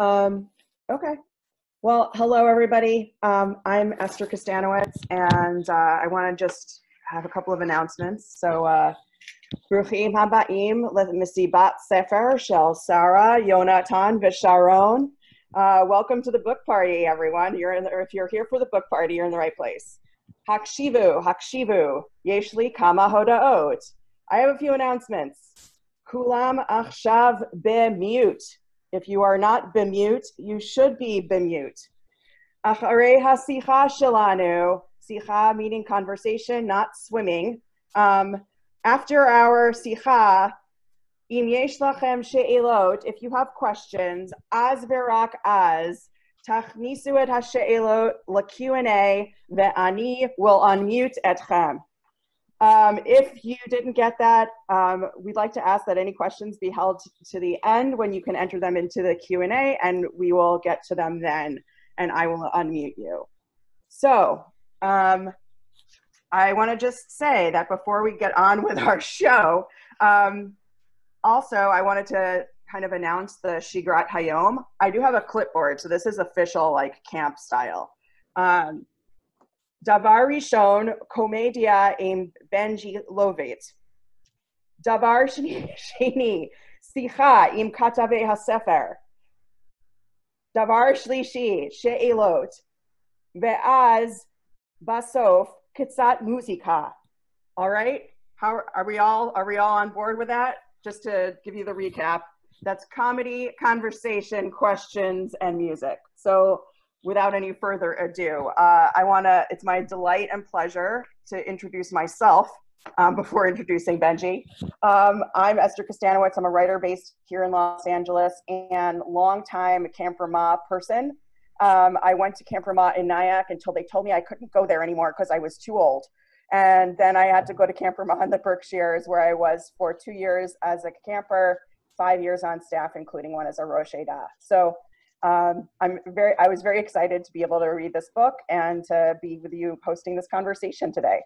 Okay. Well, hello, everybody. I'm Esther Kustanowitz, and I want to just have a couple of announcements. So, Bruchim Habaim Misibat Sefer Shel Sarah, Yonatan, Visharon. Welcome to the book party, everyone. If you're here for the book party, you're in the right place. Hakshivu, Yeshli Kama Hodaot. I have a few announcements. Kulam Achshav Bemute. If you are not bemute, you should be bemute. Acharei hasicha shelanu, sicha meaning conversation, not swimming. After our sicha, im yesh lachem she'elot, if you have questions, az verak az, tachnisu et ha-she'elot la-Q&A, ve'ani will unmute etchem. If you didn't get that, we'd like to ask that any questions be held to the end when you can enter them into the Q&A, and we will get to them then, and I will unmute you. So I want to just say that before we get on with our show, also I wanted to kind of announce the Shigrat Hayom. I do have a clipboard, so this is official, like, camp style. Davar Rishon, Komedia im Benji Lovitt. Davar Sheni, Sicha im Katave HaSefer. Davar Shlishi, She'elot. Ve'az Basof, Kitsat Muzika. All right? How are we all on board with that? Just to give you the recap. That's comedy, conversation, questions, and music. So without any further ado, it's my delight and pleasure to introduce myself before introducing Benji. I'm Esther Kustanowitz. I'm a writer based here in Los Angeles and longtime Camp Ramah person. I went to Camp Ramah in Nyack until they told me I couldn't go there anymore because I was too old. And then I had to go to Camp Ramah in the Berkshires, where I was for 2 years as a camper, 5 years on staff, including one as a Rosh Hashanah. So I was very excited to be able to read this book and to be with you hosting this conversation today.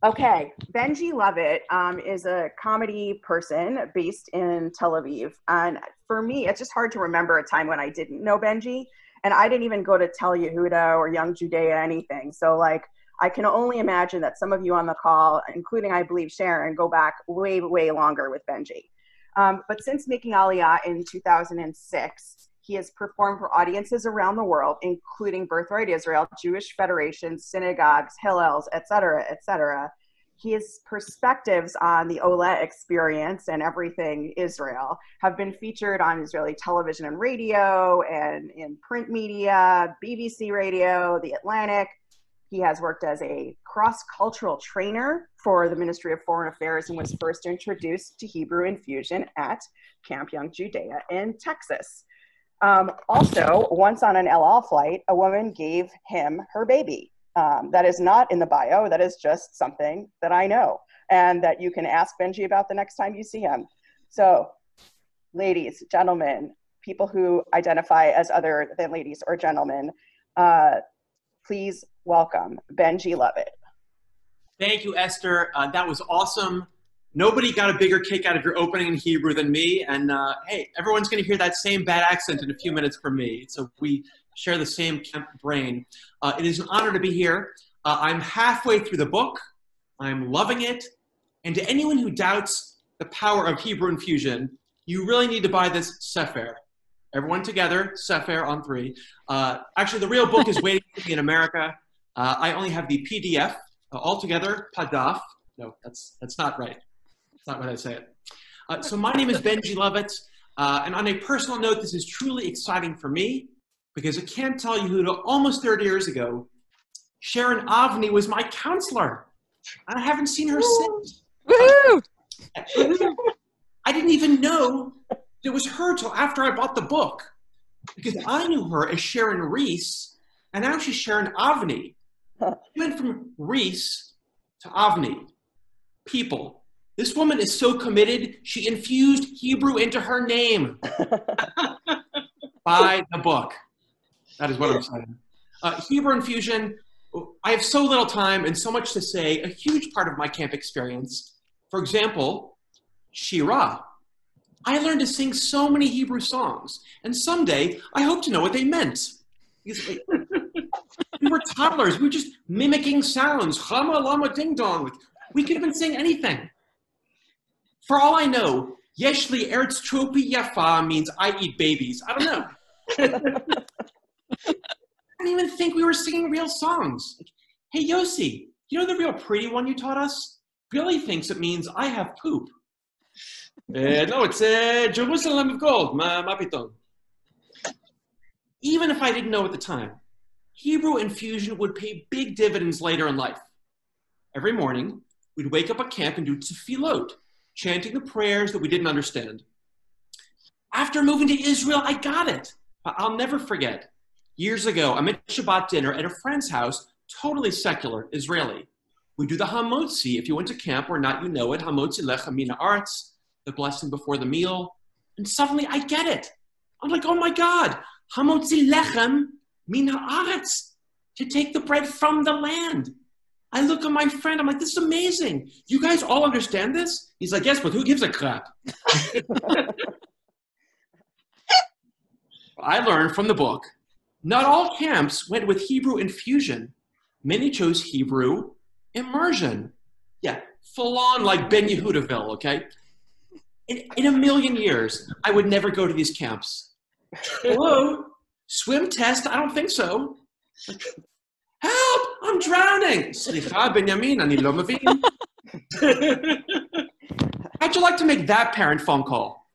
Okay, Benji Lovett is a comedy person based in Tel Aviv. And for me, it's just hard to remember a time when I didn't know Benji. And I didn't even go to Tel Yehuda or Young Judea, anything. So, like, I can only imagine that some of you on the call, including, I believe, Sharon, go back way, way longer with Benji. But since making Aliyah in 2006, he has performed for audiences around the world, including Birthright Israel, Jewish federations, synagogues, Hillels, et cetera, et cetera. His perspectives on the Ola experience and everything Israel have been featured on Israeli television and radio and in print media, BBC Radio, The Atlantic. He has worked as a cross-cultural trainer for the Ministry of Foreign Affairs and was first introduced to Hebrew Infusion at Camp Young Judea in Texas. Also, once on an El Al flight, a woman gave him her baby. That is not in the bio. That is just something that I know and that you can ask Benji about the next time you see him. So, ladies, gentlemen, people who identify as other than ladies or gentlemen, please welcome Benji Lovett. Thank you, Esther. That was awesome. Nobody got a bigger kick out of your opening in Hebrew than me. And hey, everyone's going to hear that same bad accent in a few minutes from me. So we share the same camp brain. It is an honor to be here. I'm halfway through the book. I'm loving it. And to anyone who doubts the power of Hebrew Infusion, you really need to buy this Sefer. Everyone together, Sefer on 3. Actually, the real book is waiting for me in America. I only have the PDF altogether, Padaf. No, that's not right. That's not what I say it. So my name is Benji Lovett. And on a personal note, this is truly exciting for me because I can't tell you who, almost 30 years ago, Sharon Avni was my counselor. And I haven't seen her since. Woo! I didn't even know it was her till after I bought the book, because I knew her as Sharon Reese, and now she's Sharon Avni. She went from Reese to Avni. People, this woman is so committed, she infused Hebrew into her name. Buy the book. That is what I'm saying. Hebrew Infusion, I have so little time and so much to say, a huge part of my camp experience. For example, Shira. I learned to sing so many Hebrew songs, and someday I hope to know what they meant. Because, we were toddlers. We were just mimicking sounds. Chama, lama, ding dong. We could have been saying anything. For all I know, Yeshli Eretz Tropi Yafa means I eat babies. I don't know. I didn't even think we were singing real songs. Like, hey, Yossi, you know the real pretty one you taught us? Billy thinks it means I have poop. No, it's Jerusalem of gold. Ma piton. Even if I didn't know at the time, Hebrew Infusion would pay big dividends later in life. Every morning, we'd wake up at camp and do tefillot, chanting the prayers that we didn't understand. After moving to Israel, I got it. I'll never forget. Years ago, I'm at Shabbat dinner at a friend's house, totally secular, Israeli. We do the hamotzi. If you went to camp or not, you know it. Hamotzi lechem min haaretz, the blessing before the meal. And suddenly I get it. I'm like, oh my God, hamotzi lechem min haaretz, to take the bread from the land. I look at my friend, I'm like, this is amazing. You guys all understand this? He's like, yes, but who gives a crap? I learned from the book, not all camps went with Hebrew infusion. Many chose Hebrew immersion. Yeah, full on like Ben Yehudaville, okay? In a million years, I would never go to these camps. Hello? Swim test? I don't think so. Like, help! I'm drowning! Slicha, Benjamin, ani lo mavin. How'd you like to make that parent phone call?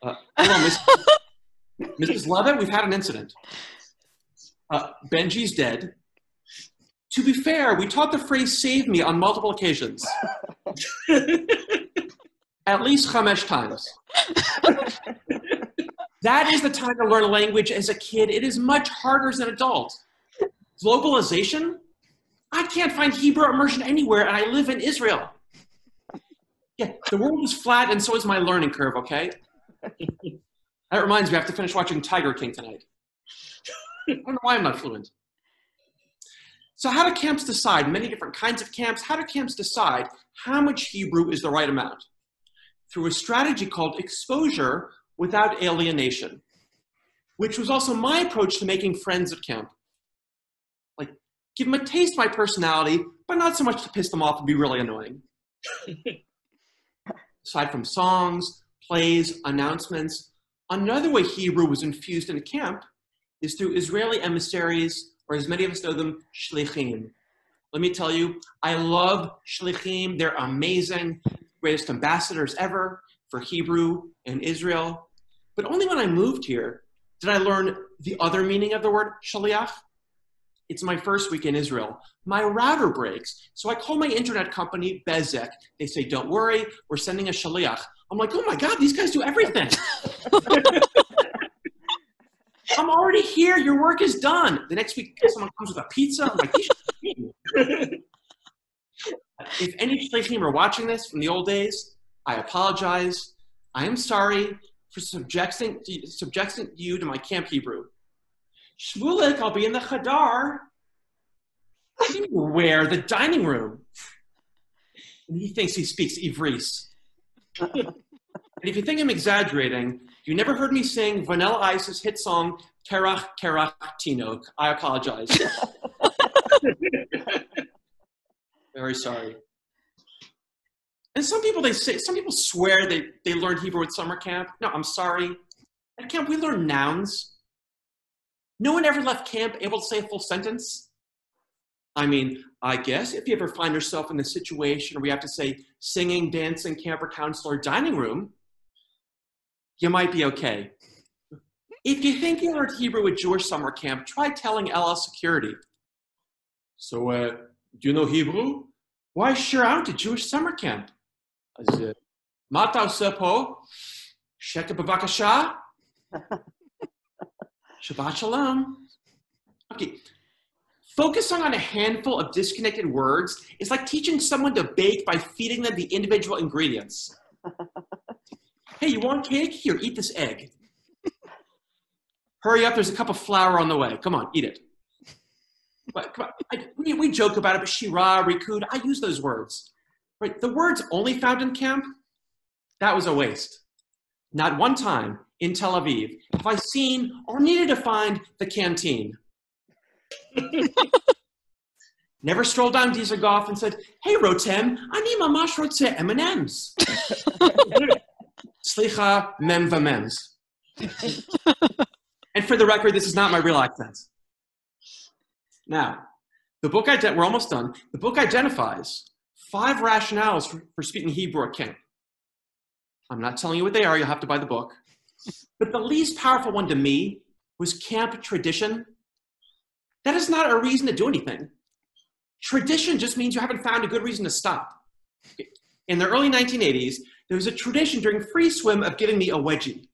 Hello, Mrs. Lovett, we've had an incident. Benji's dead. To be fair, we taught the phrase save me on multiple occasions. At least chamesh times. That is the time to learn a language as a kid. It is much harder as an adult. Globalization? I can't find Hebrew immersion anywhere, and I live in Israel. Yeah, the world is flat, and so is my learning curve, okay? That reminds me, I have to finish watching Tiger King tonight. I don't know why I'm not fluent. So how do camps decide? Many different kinds of camps. How do camps decide how much Hebrew is the right amount? Through a strategy called exposure without alienation, which was also my approach to making friends at camp. Like, give them a taste of my personality, but not so much to piss them off and be really annoying. Aside from songs, plays, announcements, another way Hebrew was infused into camp is through Israeli emissaries, or as many of us know them, shlichim. Let me tell you, I love shlichim. They're amazing, greatest ambassadors ever for Hebrew and Israel. But only when I moved here did I learn the other meaning of the word shaliach. It's my first week in Israel. My router breaks, so I call my internet company Bezek. They say, don't worry, we're sending a shaliach. I'm like, oh my God, these guys do everything. I'm already here, your work is done. The next week, someone comes with a pizza. I'm like, if any shlichim are watching this from the old days, I apologize. I am sorry for subjecting you to my camp Hebrew. Shmulik, I'll be in the chadar. Where? The dining room. And he thinks he speaks Ivris. And if you think I'm exaggerating, you never heard me sing Vanilla Ice's hit song, Kerach, Kerach, Tinok. I apologize. Very sorry. And some people swear they learned Hebrew at summer camp. No, I'm sorry. At camp, we learn nouns. No one ever left camp able to say a full sentence. I mean, I guess if you ever find yourself in a situation where you have to say singing, dancing, camper, counselor, dining room, you might be okay. If you think you learned Hebrew at Jewish summer camp, try telling LS security. So, do you know Hebrew? Why, sure, I went to Jewish summer camp. Mata usepo, sheka b'vakasha. Shabbat shalom. Okay. Focusing on a handful of disconnected words is like teaching someone to bake by feeding them the individual ingredients. Hey, you want cake? Here, eat this egg. Hurry up, there's a cup of flour on the way. Come on, eat it. But, come on. We joke about it, but shira, rikud, I use those words. Right? The words only found in camp, that was a waste. Not one time in Tel Aviv have I seen or needed to find the canteen. Never strolled down Dieselgolf and said, "Hey, Rotem, I need mamash rotze M&Ms." Slicha, mem v'mems. And for the record, this is not my real accent. Now, the book, we're almost done. The book identifies 5 rationales for speaking Hebrew at camp. I'm not telling you what they are. You'll have to buy the book. But the least powerful one to me was camp tradition. That is not a reason to do anything. Tradition just means you haven't found a good reason to stop. In the early 1980s, there was a tradition during free swim of giving me a wedgie.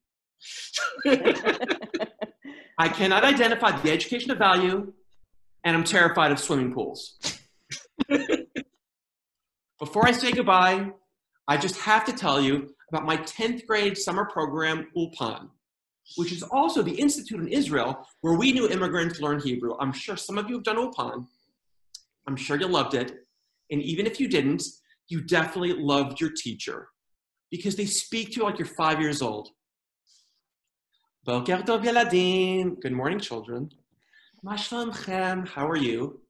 I cannot identify the education of value, and I'm terrified of swimming pools. Before I say goodbye, I just have to tell you about my 10th grade summer program, Ulpan, which is also the institute in Israel where we new immigrants learn Hebrew. I'm sure some of you have done Ulpan. I'm sure you loved it. And even if you didn't, you definitely loved your teacher because they speak to you like you're 5 years old. Boker tov yeladim. Good morning, children. Ma shlomchem. How are you?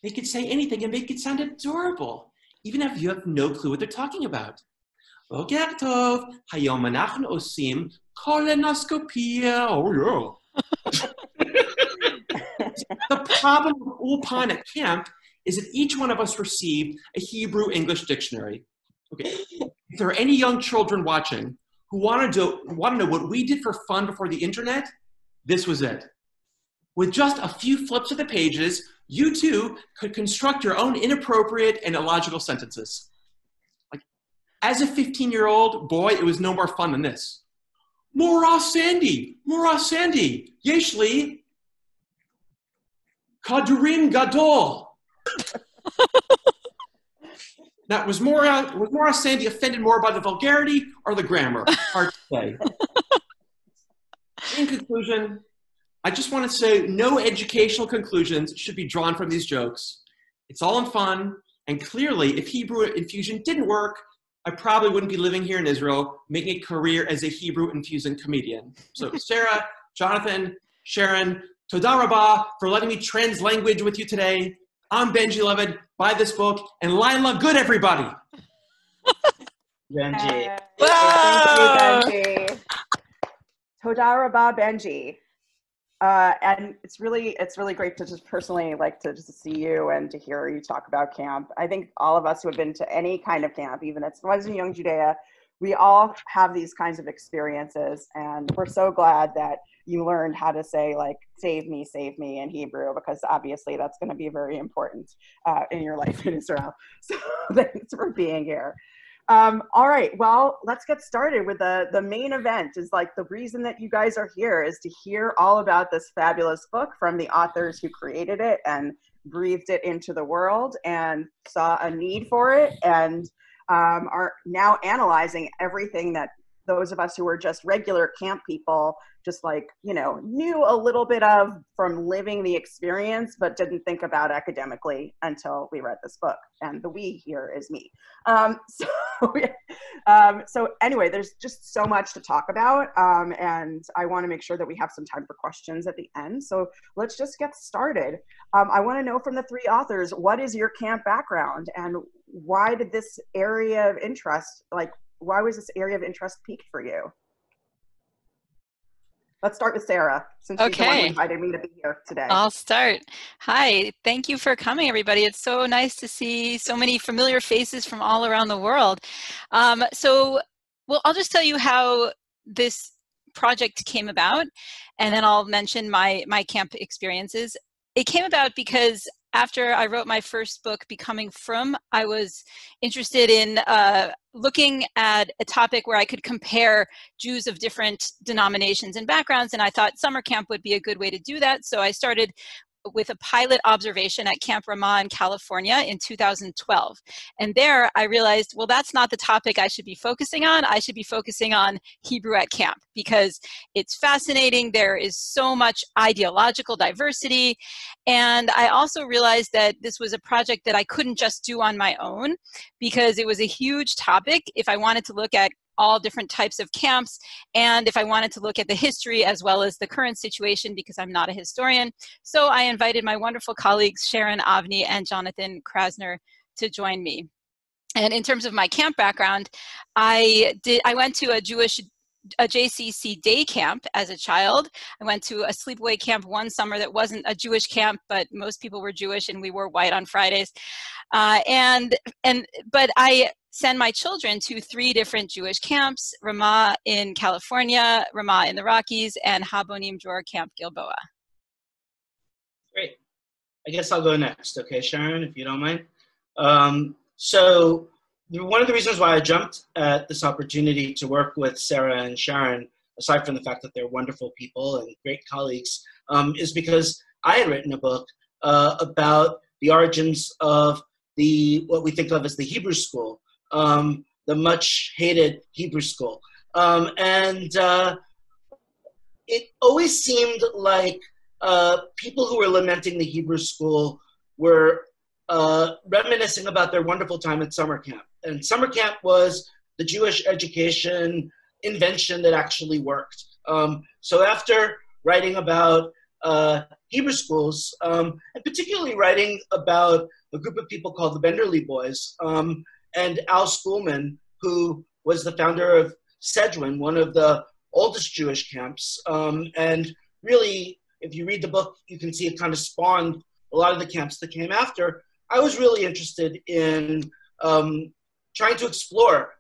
They could say anything and make it sound adorable, even if you have no clue what they're talking about. Boker tov. Hayom anachnu osim colonoscopia. Oh, yeah. The problem with Ulpan at camp is that each one of us received a Hebrew-English dictionary. Okay. If there are any young children watching who want to know what we did for fun before the internet, this was it. With just a few flips of the pages, you too could construct your own inappropriate and illogical sentences. Like, as a 15-year-old boy, it was no more fun than this. Mora Sandy, Yeshli, Kadurim Gadol. Now, was Mora Sandy offended more by the vulgarity or the grammar? Hard to say. In conclusion, I just want to say no educational conclusions should be drawn from these jokes. It's all in fun, and clearly, if Hebrew Infusion didn't work, I probably wouldn't be living here in Israel, making a career as a Hebrew Infusion comedian. So Sarah, Jonathan, Sharon, Toda Rabah for letting me trans-language with you today. I'm Benji Lovett. Buy this book, and Lila, good everybody. Benji. Thank you, Benji. Toda Rabah, Benji. And it's really great to just personally just see you and to hear you talk about camp. I think all of us who have been to any kind of camp, even if it was in Young Judea, we all have these kinds of experiences, and we're so glad that you learned how to say save me in Hebrew, because obviously that's going to be very important in your life in Israel. So thanks for being here. All right, well, let's get started with the main event. Is the reason that you guys are here is to hear all about this fabulous book from the authors who created it and breathed it into the world and saw a need for it, and are now analyzing everything that those of us who were just regular camp people just knew a little bit of from living the experience, but didn't think about academically until we read this book. And the we here is me. So anyway, there's just so much to talk about. And I want to make sure that we have some time for questions at the end. So let's just get started. I want to know from the 3 authors, what is your camp background, and why did this area of interest, why was this area of interest piqued for you? Let's start with Sarah, since she's the one who invited me to be here today. I'll start. Hi, thank you for coming, everybody. It's so nice to see so many familiar faces from all around the world. I'll just tell you how this project came about, and then I'll mention my camp experiences. It came about because after I wrote my first book, Becoming From, I was interested in looking at a topic where I could compare Jews of different denominations and backgrounds, and I thought summer camp would be a good way to do that. So I started with a pilot observation at Camp Ramah in California in 2012. And there I realized, well, that's not the topic I should be focusing on. I should be focusing on Hebrew at camp because it's fascinating. There is so much ideological diversity. And I also realized that this was a project that I couldn't just do on my own because it was a huge topic. If I wanted to look at all different types of camps, and if I wanted to look at the history as well as the current situation, because I'm not a historian. So I invited my wonderful colleagues Sharon Avni and Jonathan Krasner to join me. And in terms of my camp background, I went to a JCC day camp as a child. I went to a sleepaway camp one summer that wasn't a Jewish camp, but most people were Jewish and we wore white on Fridays. But I send my children to 3 different Jewish camps: Ramah in California, Ramah in the Rockies, and Habonim Dror Camp Gilboa. Great. I guess I'll go next, okay, Sharon, if you don't mind. So one of the reasons why I jumped at this opportunity to work with Sarah and Sharon, aside from the fact that they're wonderful people and great colleagues, is because I had written a book about the origins of what we think of as the Hebrew school, the much hated Hebrew school. It always seemed like people who were lamenting the Hebrew school were reminiscing about their wonderful time at summer camp. And summer camp was the Jewish education invention that actually worked. So after writing about Hebrew schools, and particularly writing about a group of people called the Benderly Boys, and Al Schoolman, who was the founder of Sedgwin, one of the oldest Jewish camps. And really, if you read the book, you can see it kind of spawned a lot of the camps that came after. I was really interested in trying to explore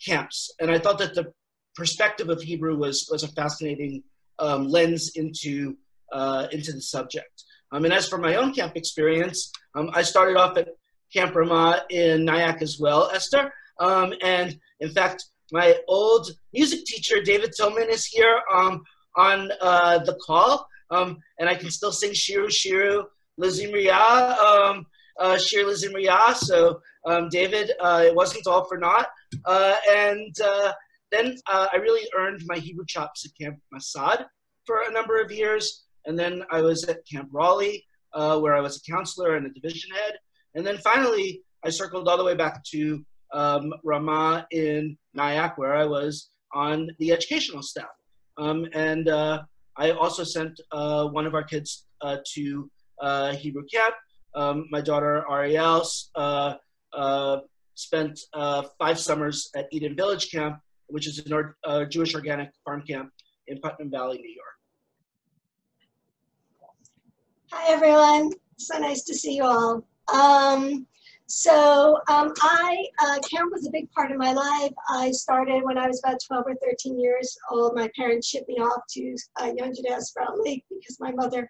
camps, and I thought that the perspective of Hebrew was a fascinating lens into the subject. And as for my own camp experience, I started off at Camp Ramah in Nyack as well, Esther. And in fact, my old music teacher, David Tillman, is here on the call, and I can still sing Shiru Shiru Lazimriya, Shir Lazimriya. So David, it wasn't all for naught. Then I really earned my Hebrew chops at Camp Masad for a number of years. And then I was at Camp Raleigh, where I was a counselor and a division head. And then finally, I circled all the way back to Ramah in Nyack, where I was on the educational staff. I also sent one of our kids to Hebrew camp. My daughter Ariel spent 5 summers at Eden Village Camp, which is a Jewish organic farm camp in Putnam Valley, New York. Hi, everyone. So nice to see you all. Camp was a big part of my life. I started when I was about 12 or 13 years old. My parents shipped me off to Young Judea Sprout Lake because my mother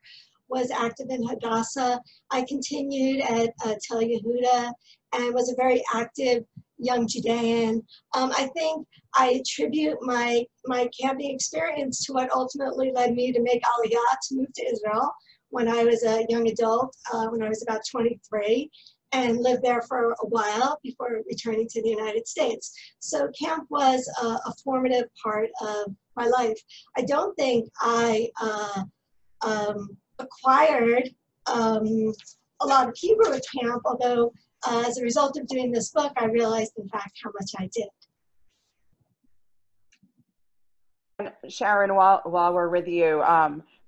was active in Hadassah. I continued at Tel Yehuda and was a very active young Judean. I think I attribute my camping experience to what ultimately led me to make Aliyah, to move to Israel when I was a young adult, when I was about 23, and lived there for a while before returning to the United States. So camp was a formative part of my life. I don't think I acquired a lot of Hebrew at camp, although as a result of doing this book, I realized, in fact, how much I did. Sharon, while we're with you,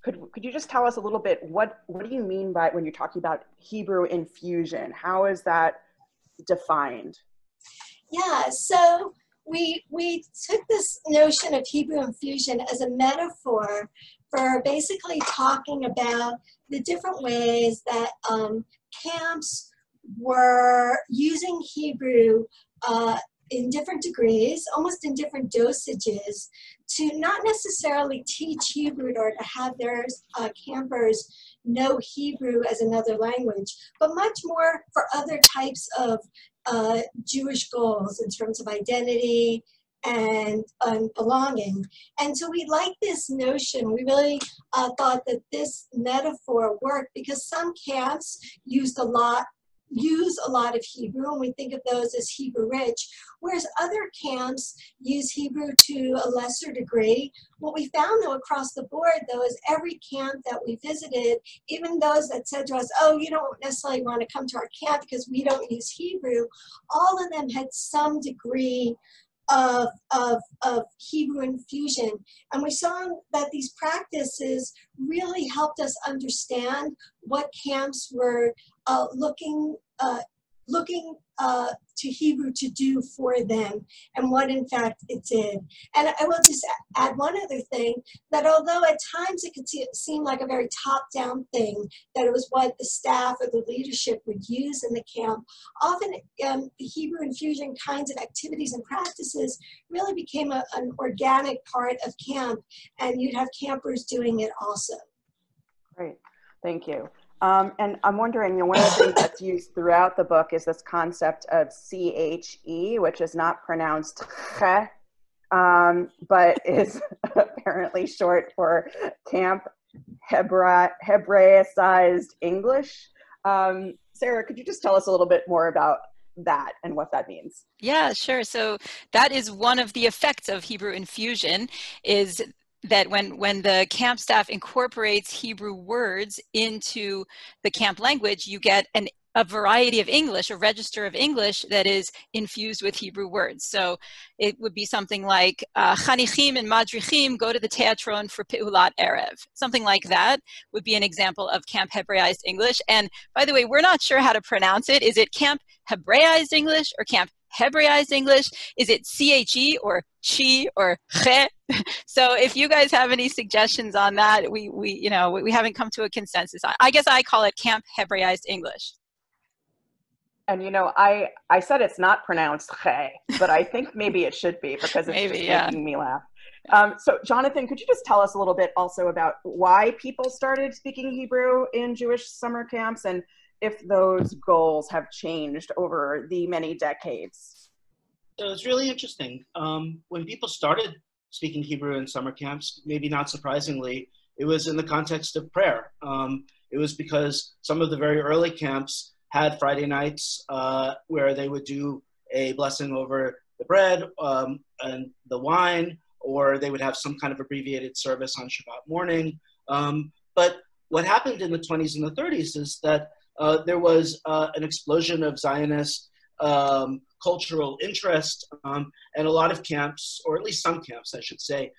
could you just tell us a little bit, what do you mean by when you're talking about Hebrew infusion? How is that defined? Yeah, so we took this notion of Hebrew infusion as a metaphor for basically talking about the different ways that camps were using Hebrew in different degrees, almost in different dosages, to not necessarily teach Hebrew or to have their campers know Hebrew as another language, but much more for other types of Jewish goals in terms of identity and belonging. And so we like this notion. We really thought that this metaphor worked because some camps use a lot of Hebrew, and we think of those as Hebrew rich, whereas other camps use Hebrew to a lesser degree. What we found, though, across the board, though, is every camp that we visited, even those that said to us, oh, you don't necessarily want to come to our camp because we don't use Hebrew, all of them had some degree of Hebrew Infusion. And we saw that these practices really helped us understand what camps were looking to Hebrew to do for them, and what in fact it did. And I will just add one other thing, that although at times it could seem like a very top-down thing, that it was what the staff or the leadership would use in the camp, often the Hebrew Infusion kinds of activities and practices really became an organic part of camp, and you'd have campers doing it also. Great, thank you. And I'm wondering, one of the things that's used throughout the book is this concept of CHE, which is not pronounced ch, but is apparently short for Camp Hebraicized English. Sarah, could you just tell us a little bit more about that and what that means? Yeah, sure. So that is one of the effects of Hebrew Infusion, is that when the camp staff incorporates Hebrew words into the camp language, you get a variety of English, a register of English that is infused with Hebrew words. So it would be something like Chanichim and Madrichim go to the Teatron for Peulat Erev. Something like that would be an example of Camp Hebraized English. And by the way, we're not sure how to pronounce it. Is it Camp Hebraized English or Camp Hebraized English? Is it CHE or chi or che? So if you guys have any suggestions on that, we haven't come to a consensus. I guess I call it Camp Hebraized English. And I said it's not pronounced che, but I think maybe it should be, because it's making me laugh. So Jonathan, could you just tell us a little bit also about why people started speaking Hebrew in Jewish summer camps, and if those goals have changed over the many decades? So it's really interesting. When people started speaking Hebrew in summer camps, maybe not surprisingly, it was in the context of prayer. It was because some of the very early camps had Friday nights where they would do a blessing over the bread and the wine, or they would have some kind of abbreviated service on Shabbat morning. But what happened in the 20s and the 30s is that there was an explosion of Zionist cultural interest, and a lot of camps, or at least some camps, I should say,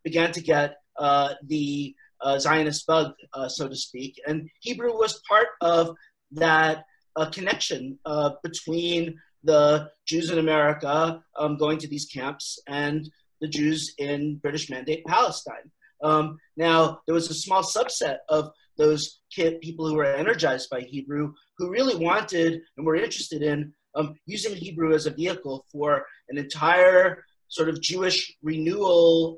began to get the Zionist bug, so to speak. And Hebrew was part of that connection between the Jews in America going to these camps and the Jews in British Mandate Palestine. Now, there was a small subset of those people who were energized by Hebrew who really wanted and were interested in using Hebrew as a vehicle for an entire sort of Jewish renewal.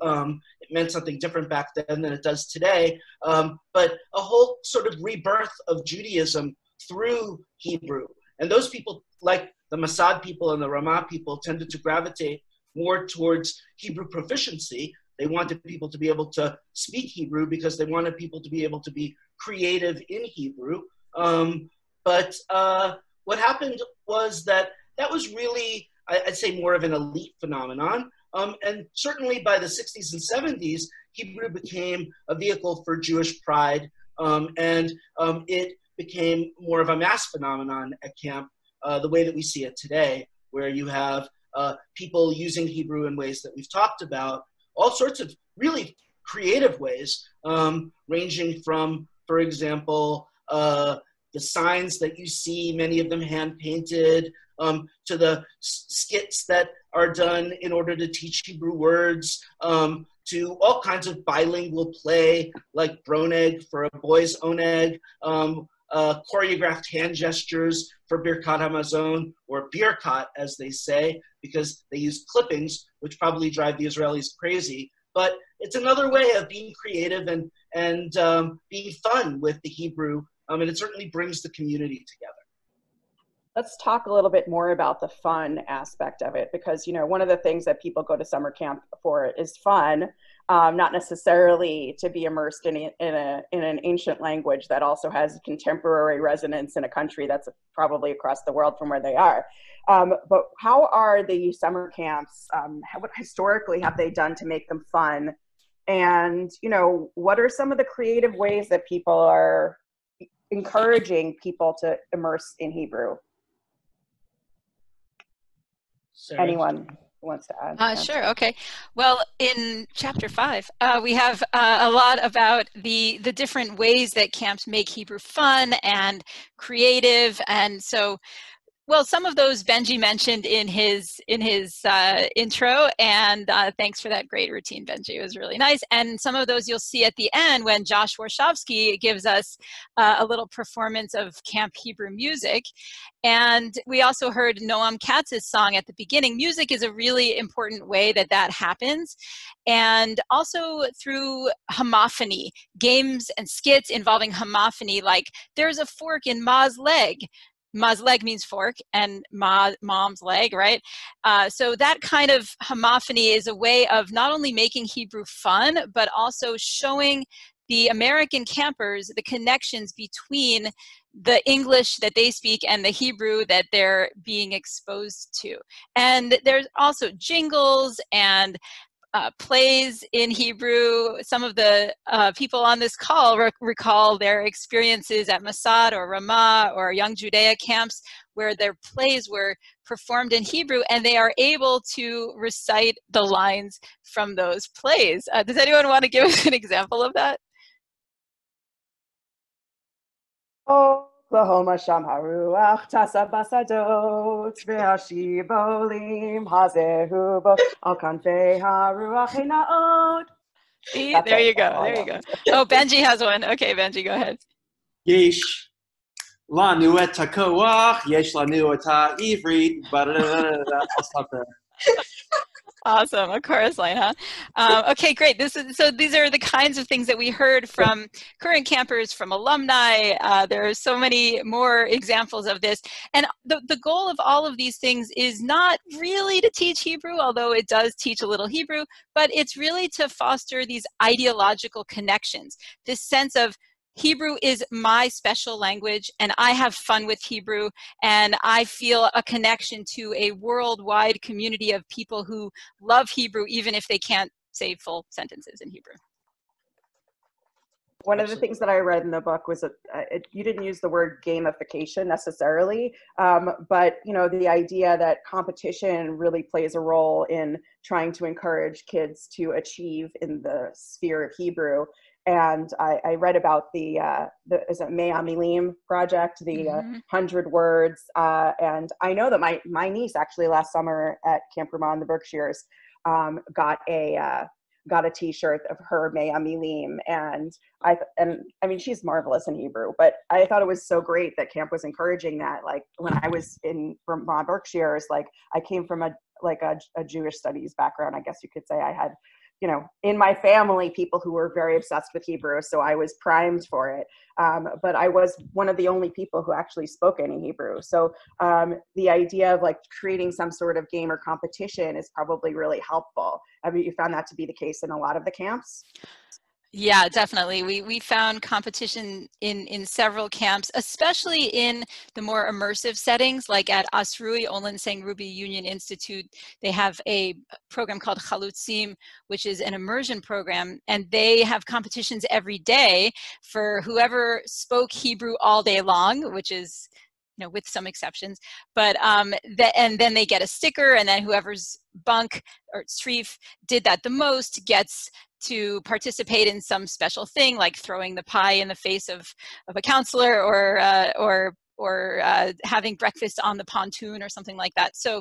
It meant something different back then than it does today, but a whole sort of rebirth of Judaism through Hebrew. And those people, like the Mossad people and the Ramah people, tended to gravitate more towards Hebrew proficiency. They wanted people to be able to speak Hebrew because they wanted people to be able to be creative in Hebrew. But what happened was that was really, I'd say, more of an elite phenomenon. And certainly by the 60s and 70s, Hebrew became a vehicle for Jewish pride, and it became more of a mass phenomenon at camp, the way that we see it today, where you have people using Hebrew in ways that we've talked about, all sorts of really creative ways, ranging from, for example, the signs that you see, many of them hand-painted, to the skits that are done in order to teach Hebrew words, to all kinds of bilingual play, like Broneg for a boy's oneg, choreographed hand gestures for Birkat HaMazon, or Birkat, as they say, because they use clippings, which probably drive the Israelis crazy. But it's another way of being creative and being fun with the Hebrew, and it certainly brings the community together. Let's talk a little bit more about the fun aspect of it, because one of the things that people go to summer camp for is fun, not necessarily to be immersed in an ancient language that also has contemporary resonance in a country that's probably across the world from where they are. But how are the summer camps? What historically have they done to make them fun? And what are some of the creative ways that people are encouraging people to immerse in Hebrew? Sarah. Anyone wants to add? Sure. Okay. Well, in chapter 5, we have a lot about the different ways that camps make Hebrew fun and creative, and so. Well, some of those Benji mentioned in his intro, and thanks for that great routine, Benji. It was really nice. And some of those you'll see at the end when Josh Warshawsky gives us a little performance of Camp Hebrew music. And we also heard Noam Katz's song at the beginning. Music is a really important way that happens. And also through homophony, games and skits involving homophony, like there's a fork in Ma's leg. Ma's leg means fork, and mom's leg, right? So that kind of homophony is a way of not only making Hebrew fun, but also showing the American campers the connections between the English that they speak and the Hebrew that they're being exposed to. And there's also jingles and plays in Hebrew. Some of the people on this call recall their experiences at Mossad or Ramah or Young Judea camps where their plays were performed in Hebrew and they are able to recite the lines from those plays. Does anyone want to give us an example of that? Oklahoma sham haruach tasa basadot ve'ashibolim hazehu bo al kanfei haruach hinaot. There you go. There you go. Oh, Benji has one. Okay, Benji, go ahead. Yesh lanu et hakoach, yesh lanu et ha'ivrit. I'll stop there. Awesome, a chorus line, huh? Okay, great. So these are the kinds of things that we heard from current campers, from alumni. There are so many more examples of this. And the goal of all of these things is not really to teach Hebrew, although it does teach a little Hebrew, but it's really to foster these ideological connections, this sense of Hebrew is my special language, and I have fun with Hebrew, and I feel a connection to a worldwide community of people who love Hebrew, even if they can't say full sentences in Hebrew. One of the things that I read in the book was that you didn't use the word gamification necessarily, but the idea that competition really plays a role in trying to encourage kids to achieve in the sphere of Hebrew. And I read about the is it Mea Milim project, the 100 words. And I know that my niece actually last summer at Camp Ramah in the Berkshires got a T-shirt of her Mea Milim, and I mean she's marvelous in Hebrew, but I thought it was so great that camp was encouraging that. Like when I was in Ramah Berkshires, like I came from a Jewish studies background, I guess you could say. I had in my family, people who were very obsessed with Hebrew, so I was primed for it. But I was one of the only people who actually spoke any Hebrew. So the idea of like creating some sort of game or competition is probably really helpful. I mean, you found that to be the case in a lot of the camps? Yeah, definitely. We found competition in several camps, especially in the more immersive settings, like at Asrui, Olin Sang Ruby Union Institute. They have a program called Chalutzim, which is an immersion program, and they have competitions every day for whoever spoke Hebrew all day long, which is with some exceptions, but and then they get a sticker, and then whoever's bunk or srif did that the most gets to participate in some special thing, like throwing the pie in the face of a counselor, or having breakfast on the pontoon or something like that. So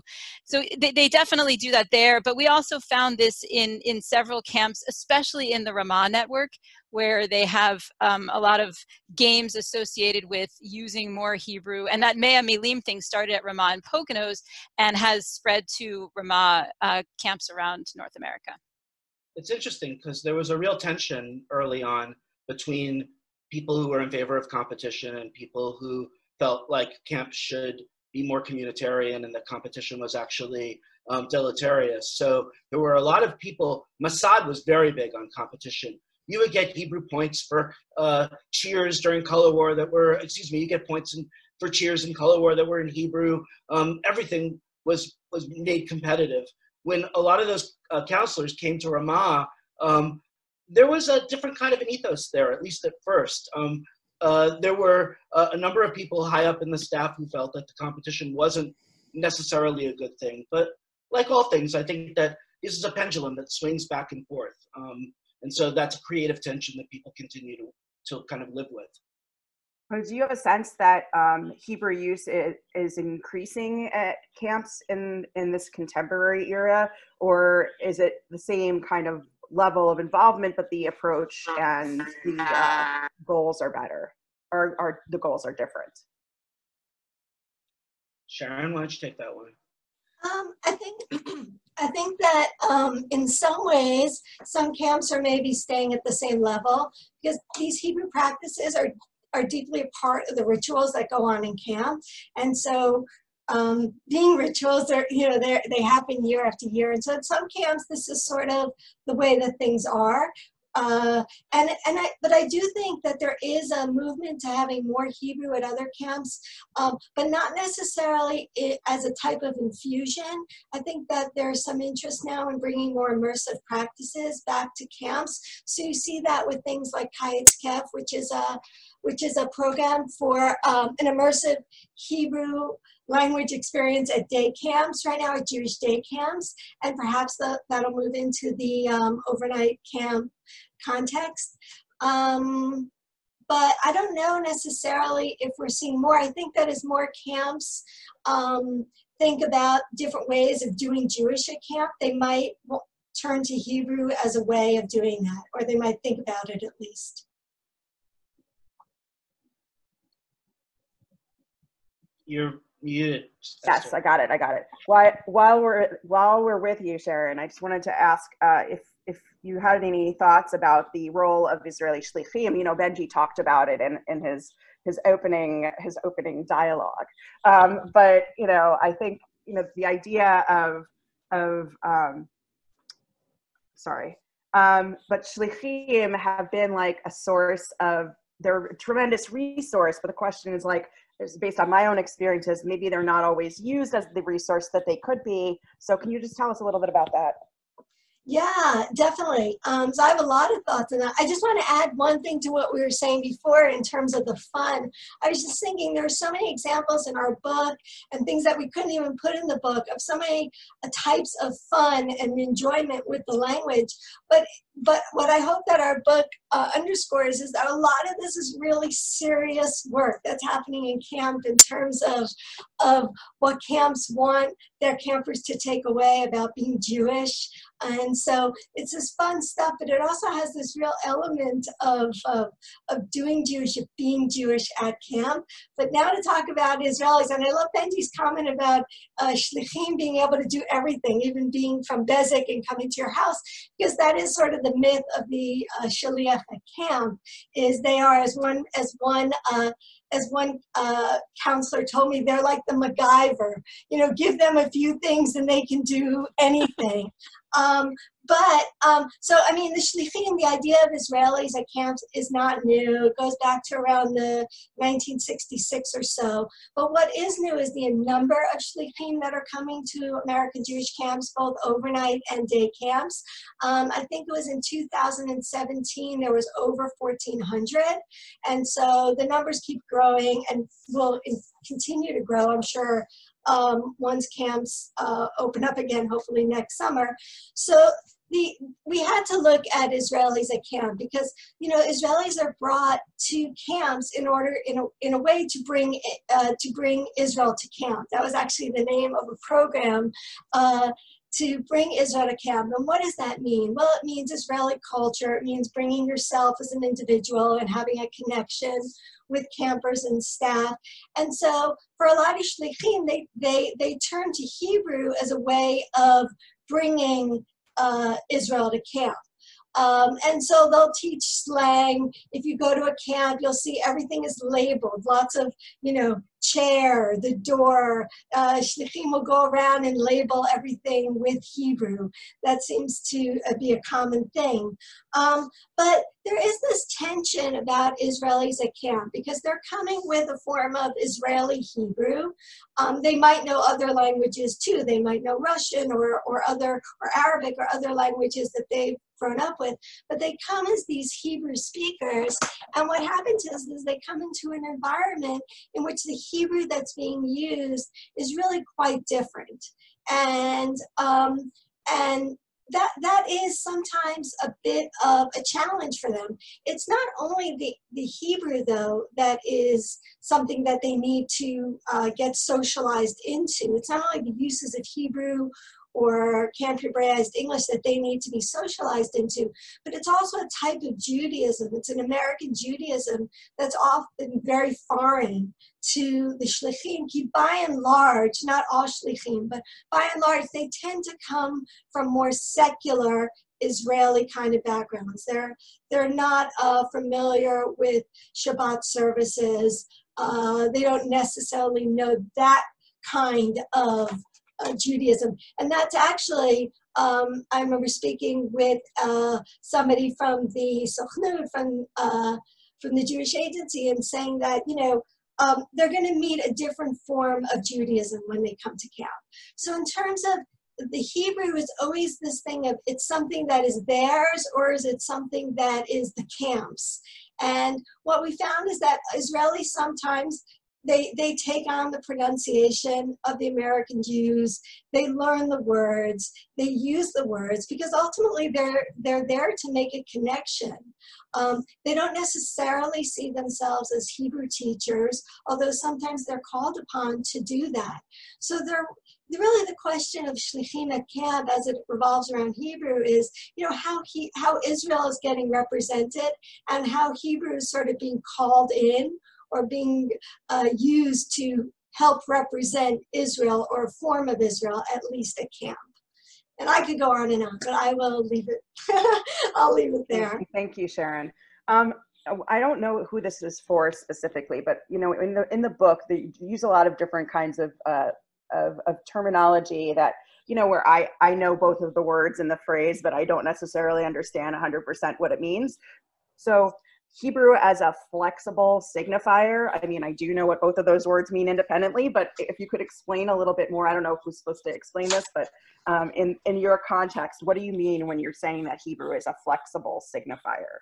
they definitely do that there. But we also found this in several camps, especially in the Ramah network, where they have a lot of games associated with using more Hebrew. And that Mea Milim thing started at Ramah and Poconos and has spread to Ramah camps around North America. It's interesting because there was a real tension early on between people who were in favor of competition and people who felt like camp should be more communitarian and that competition was actually deleterious. So there were a lot of people. Mossad was very big on competition. You would get Hebrew points for cheers during color war you get points for cheers in color war that were in Hebrew. Everything was made competitive. When a lot of those counselors came to Ramah, there was a different kind of an ethos there, at least at first. There were a number of people high up in the staff who felt that the competition wasn't necessarily a good thing. But like all things, I think that this is a pendulum that swings back and forth. And so that's a creative tension that people continue to kind of live with. Do you have a sense that Hebrew use is increasing at camps in this contemporary era, or is it the same kind of level of involvement, but the approach and the goals are better, or the goals are different? Sharon, why don't you take that one? I think that in some ways, some camps are maybe staying at the same level because these Hebrew practices are deeply a part of the rituals that go on in camp, and so being rituals, they happen year after year, and so at some camps this is sort of the way that things are. But I do think that there is a movement to having more Hebrew at other camps, but not necessarily as a type of infusion. I think that there's some interest now in bringing more immersive practices back to camps. So you see that with things like Kayetz Kef, which is a program for an immersive Hebrew language experience at day camps, right now at Jewish day camps, and perhaps that'll move into the overnight camp context. But I don't know necessarily if we're seeing more. I think that as more camps think about different ways of doing Jewish at camp, they might turn to Hebrew as a way of doing that, or they might think about it at least. You're muted. Yes, I got it. While we're with you, Sharon, I just wanted to ask if you had any thoughts about the role of Israeli shlichim. You know, Benji talked about it in his opening dialogue. But you know, I think the idea but shlichim have been like a source of, they're a tremendous resource. But the question is, like, based on my own experiences, maybe they're not always used as the resource that they could be. So can you just tell us a little bit about that? Yeah, definitely. So I have a lot of thoughts on that. I just want to add one thing to what we were saying before in terms of the fun. I was just thinking there are so many examples in our book and things that we couldn't even put in the book of so many types of fun and enjoyment with the language. But what I hope that our book underscores is that a lot of this is really serious work that's happening in camp in terms of what camps want their campers to take away about being Jewish. And so it's this fun stuff, but it also has this real element of doing Jewish, of being Jewish at camp. But now to talk about Israelis, and I love Benji's comment about shlichim being able to do everything, even being from Bezek and coming to your house, because that is sort of the myth of the shaliach at camp, is they are, as one counselor told me, they're like the MacGyver. You know, give them a few things and they can do anything. So, I mean, the shlichim, the idea of Israelis at camps is not new. It goes back to around the 1966 or so. But what is new is the number of shlichim that are coming to American Jewish camps, both overnight and day camps. I think it was in 2017, there was over 1,400. And so the numbers keep growing and will continue to grow, I'm sure, once camps open up again, hopefully next summer. So we had to look at Israelis at camp because, you know, Israelis are brought to camps in order, in a way, to bring Israel to camp. That was actually the name of a program to bring Israel to camp. And what does that mean? Well, it means Israeli culture. It means bringing yourself as an individual and having a connection with campers and staff. And so for a lot of shlichim, they turn to Hebrew as a way of bringing Israel to camp. And so they'll teach slang. If you go to a camp, you'll see everything is labeled. Lots of, you know, chair, the door. Shlichim will go around and label everything with Hebrew. That seems to be a common thing. But there is this tension about Israelis at camp because they're coming with a form of Israeli Hebrew. They might know other languages too. They might know Russian or Arabic or other languages that they've grown up with, but they come as these Hebrew speakers. And what happens is they come into an environment in which the Hebrew that's being used is really quite different. And that is sometimes a bit of a challenge for them. It's not only the Hebrew, though, that is something that they need to get socialized into. It's not only the uses of Hebrew or Camp Hebraized English that they need to be socialized into, but it's also a type of Judaism. It's an American Judaism that's often very foreign to the shlichim. By and large, not all shlichim, but by and large, they tend to come from more secular Israeli kind of backgrounds. They're not familiar with Shabbat services. They don't necessarily know that kind of Judaism. And that's actually, I remember speaking with somebody from the Sochnut, from the Jewish Agency, and saying that, they're going to meet a different form of Judaism when they come to camp. So in terms of the Hebrew, is always this thing of, it's something that is theirs, or is it something that is the camp's? And what we found is that Israelis sometimes, they take on the pronunciation of the American Jews. They learn the words. They use the words because ultimately they're there to make a connection. They don't necessarily see themselves as Hebrew teachers, although sometimes they're called upon to do that. So really the question of shlichim at camp, as it revolves around Hebrew, is how Israel is getting represented and how Hebrew is sort of being called in, or being used to help represent Israel, or a form of Israel, at least at camp. And I could go on and on, but I will leave it. I'll leave it there. Thank you, Sharon. I don't know who this is for specifically, but in the book, they use a lot of different kinds of terminology that, where I know both of the words in the phrase, but I don't necessarily understand 100% what it means. So Hebrew as a flexible signifier, I mean, I do know what both of those words mean independently, but if you could explain a little bit more, I don't know who's supposed to explain this, but in your context, what do you mean when you're saying that Hebrew is a flexible signifier?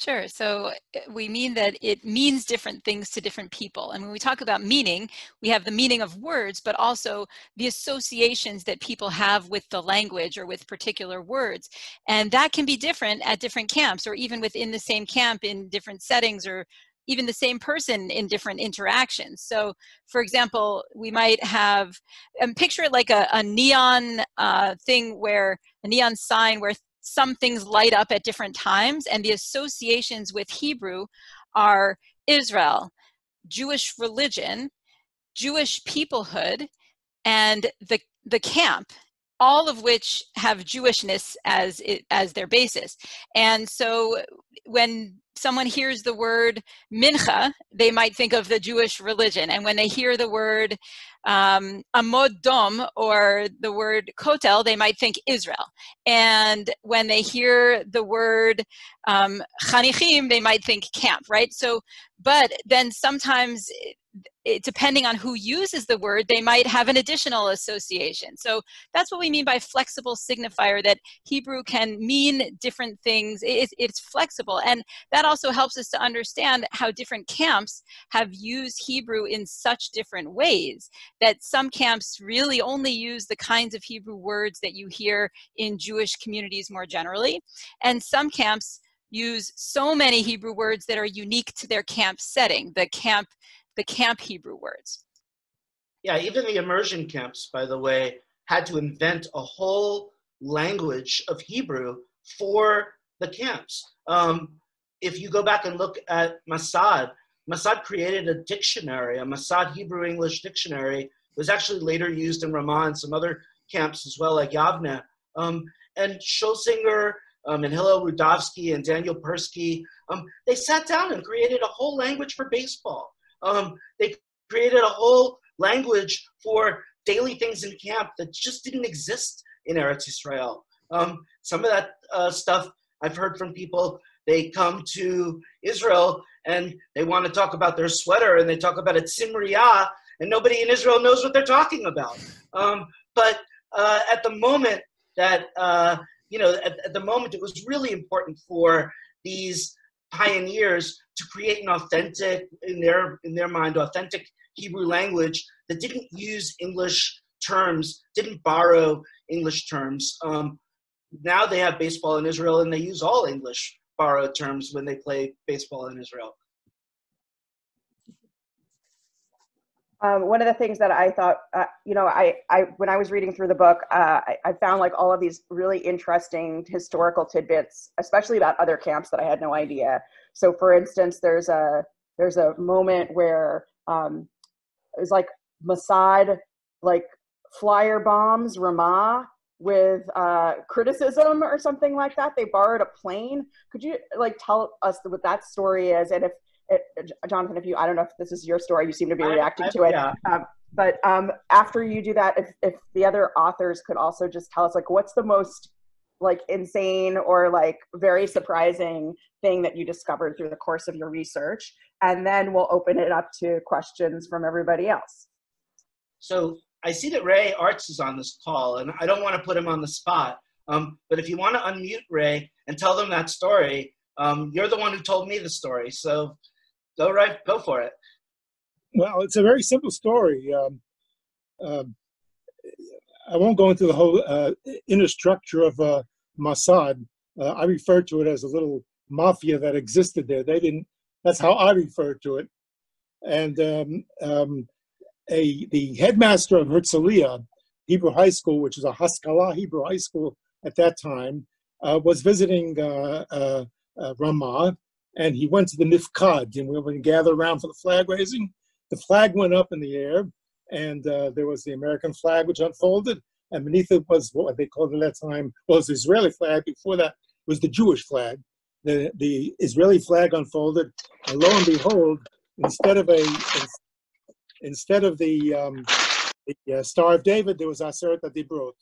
Sure. So we mean that it means different things to different people. And when we talk about meaning, we have the meaning of words, but also the associations that people have with the language or with particular words. And that can be different at different camps, or even within the same camp in different settings, or even the same person in different interactions. So for example, we might have, picture it like a neon thing, where a neon sign where some things light up at different times, and the associations with Hebrew are Israel, Jewish religion, Jewish peoplehood, and the camp, all of which have Jewishness as their basis. And so when someone hears the word mincha, they might think of the Jewish religion. And when they hear the word amod dom, or the word kotel, they might think Israel. And when they hear the word chanichim, they might think camp, right? So, but then sometimes, depending on who uses the word, they might have an additional association. So that's what we mean by flexible signifier, that Hebrew can mean different things. It's flexible. And that also helps us to understand how different camps have used Hebrew in such different ways, that some camps really only use the kinds of Hebrew words that you hear in Jewish communities more generally. And some camps use so many Hebrew words that are unique to their camp setting, the camp Hebrew words. Yeah, even the immersion camps, by the way, had to invent a whole language of Hebrew for the camps. If you go back and look at Mossad created a dictionary, a Mossad Hebrew-English dictionary. It was actually later used in Ramah and some other camps as well, like Yavne. And Schlesinger and Hillel Rudovsky and Daniel Persky, they sat down and created a whole language for baseball. They created a whole language for daily things in camp that just didn't exist in Eretz Yisrael. Some of that stuff I've heard from people. They come to Israel and they want to talk about their sweater, and they talk about a tzimriyah, and nobody in Israel knows what they're talking about. But at the moment that, at the moment it was really important for these pioneers to create an authentic, in their mind, authentic Hebrew language that didn't use English terms, didn't borrow English terms. Now they have baseball in Israel, and they use all English borrowed terms when they play baseball in Israel. One of the things that I thought, when I was reading through the book, I found like all of these really interesting historical tidbits, especially about other camps that I had no idea. So, for instance, there's a moment where it was like Mossad like flyer bombs Ramah with criticism or something like that. They borrowed a plane. Could you like tell us what that story is? And if Jonathan, I don't know if this is your story, you seem to be reacting to it. Yeah. But after you do that, if the other authors could also just tell us like what's the most like insane or like very surprising thing that you discovered through the course of your research, and then we'll open it up to questions from everybody else. So I see that Ray Arts is on this call, and I don't want to put him on the spot. But if you want to unmute Ray and tell them that story, you're the one who told me the story. So go for it. Well, it's a very simple story. I won't go into the whole inner structure of Mossad. I refer to it as a little mafia that existed there. That's how I refer to it. And the headmaster of Herzliya Hebrew High School, which is a Haskalah Hebrew High School at that time, was visiting Ramah, and he went to the Nifkad, and we were gathered around for the flag raising. The flag went up in the air, and there was the American flag, which unfolded, and beneath it was what they called at that time, well, it was the Israeli flag. Before that was the Jewish flag. The Israeli flag unfolded, and lo and behold, instead of the Star of David, there was Aseret HaDibrot.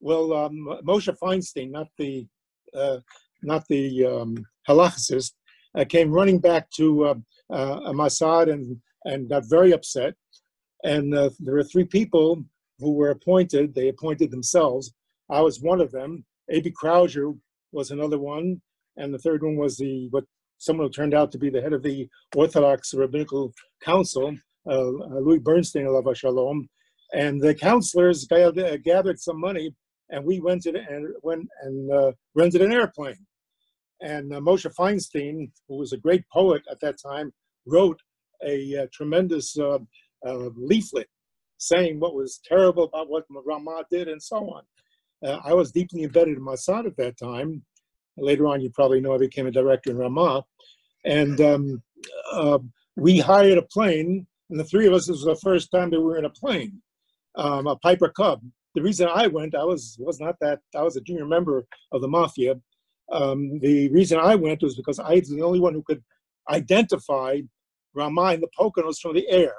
Well, Moshe Feinstein, not the halachicist, came running back to Mossad and got very upset. And there were three people who were appointed. They appointed themselves. I was one of them. A.B. Krauser was another one. And the third one was someone who turned out to be the head of the Orthodox Rabbinical Council, Louis Bernstein, alav shalom. And the counselors gathered some money, and we rented rented an airplane. And Moshe Feinstein, who was a great poet at that time, wrote a tremendous leaflet saying what was terrible about what Ramah did and so on. I was deeply embedded in Mossad at that time. Later on, you probably know I became a director in Ramah. And we hired a plane, and the three of us, this was the first time that we were in a plane, a Piper Cub. The reason I went, I was a junior member of the Mafia. The reason I went was because I was the only one who could identify Ramah and the Poconos from the air,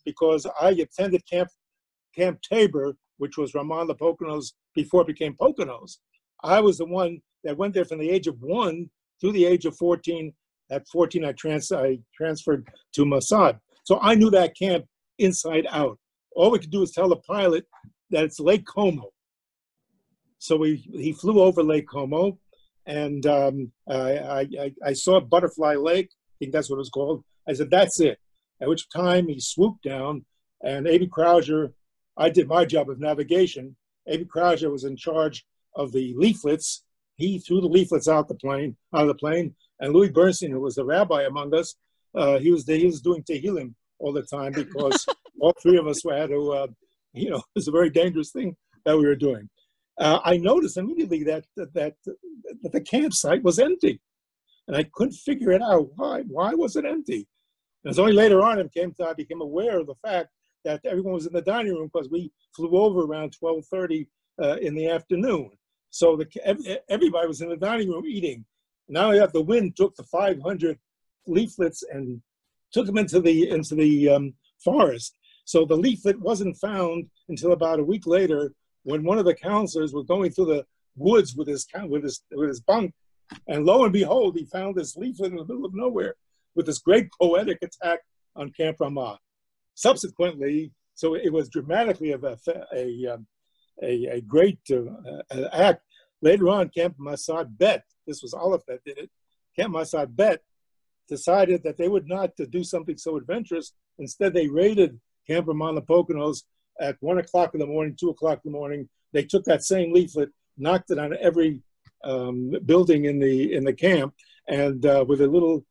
because I attended Camp Tabor, which was Ramah and the Poconos before it became Poconos. I was the one that went there from the age of 1 through the age of 14. At 14, I transferred to Mossad. So I knew that camp inside out. All we could do was tell the pilot that it's Lake Como. So he flew over Lake Como, and I saw Butterfly Lake. I think that's what it was called. I said, that's it. At which time he swooped down, and A.B. Krauser, I did my job of navigation. A.B. Krauser was in charge of the leaflets. He threw the leaflets out of the plane, and Louis Bernstein, who was the rabbi among us, he was doing Tehillim all the time, because all three of us had to, it was a very dangerous thing that we were doing. I noticed immediately that the campsite was empty, and I couldn't figure it out. Why was it empty? And it was only later on I became aware of the fact that everyone was in the dining room, because we flew over around 12:30 in the afternoon. So everybody was in the dining room eating. Now the wind took the 500 leaflets and took them into the forest. So the leaflet wasn't found until about a week later, when one of the counselors was going through the woods with his bunk, and lo and behold, he found this leaflet in the middle of nowhere with this great poetic attack on Camp Ramah. Subsequently, so it was dramatically a great act. Later on, Camp Mossad Bet, this was Aleph that did it, Camp Mossad Bet decided that they would not do something so adventurous. Instead, they raided Camp Ramah and the Poconos at 1 o'clock in the morning, 2 o'clock in the morning, they took that same leaflet, knocked it on every building in the camp, and with a little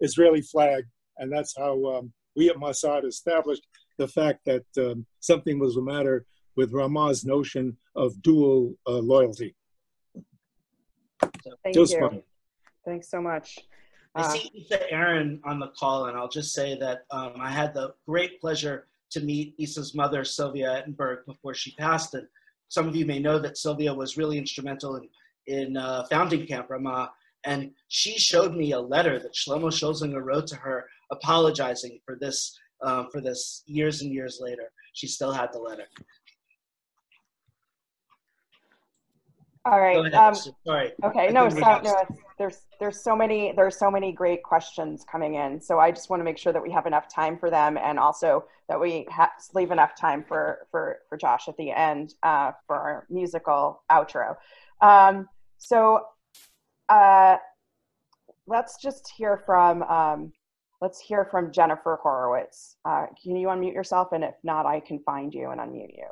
Israeli flag. And that's how we at Mossad established the fact that something was the matter with Ramah's notion of dual loyalty. Thank It was you. fun. Thanks so much. I see Issa Aaron on the call, and I'll just say that I had the great pleasure to meet Issa's mother, Sylvia Ettenberg, before she passed. And some of you may know that Sylvia was really instrumental in founding Camp Ramah. And she showed me a letter that Shlomo Scholzinger wrote to her apologizing for this years and years later. She still had the letter. All right. Go ahead, sorry. Okay. There's so many great questions coming in. So I just want to make sure that we have enough time for them, and also that we leave enough time for Josh at the end for our musical outro. Let's just hear from Jennifer Horowitz. Can you unmute yourself? And if not, I can find you and unmute you.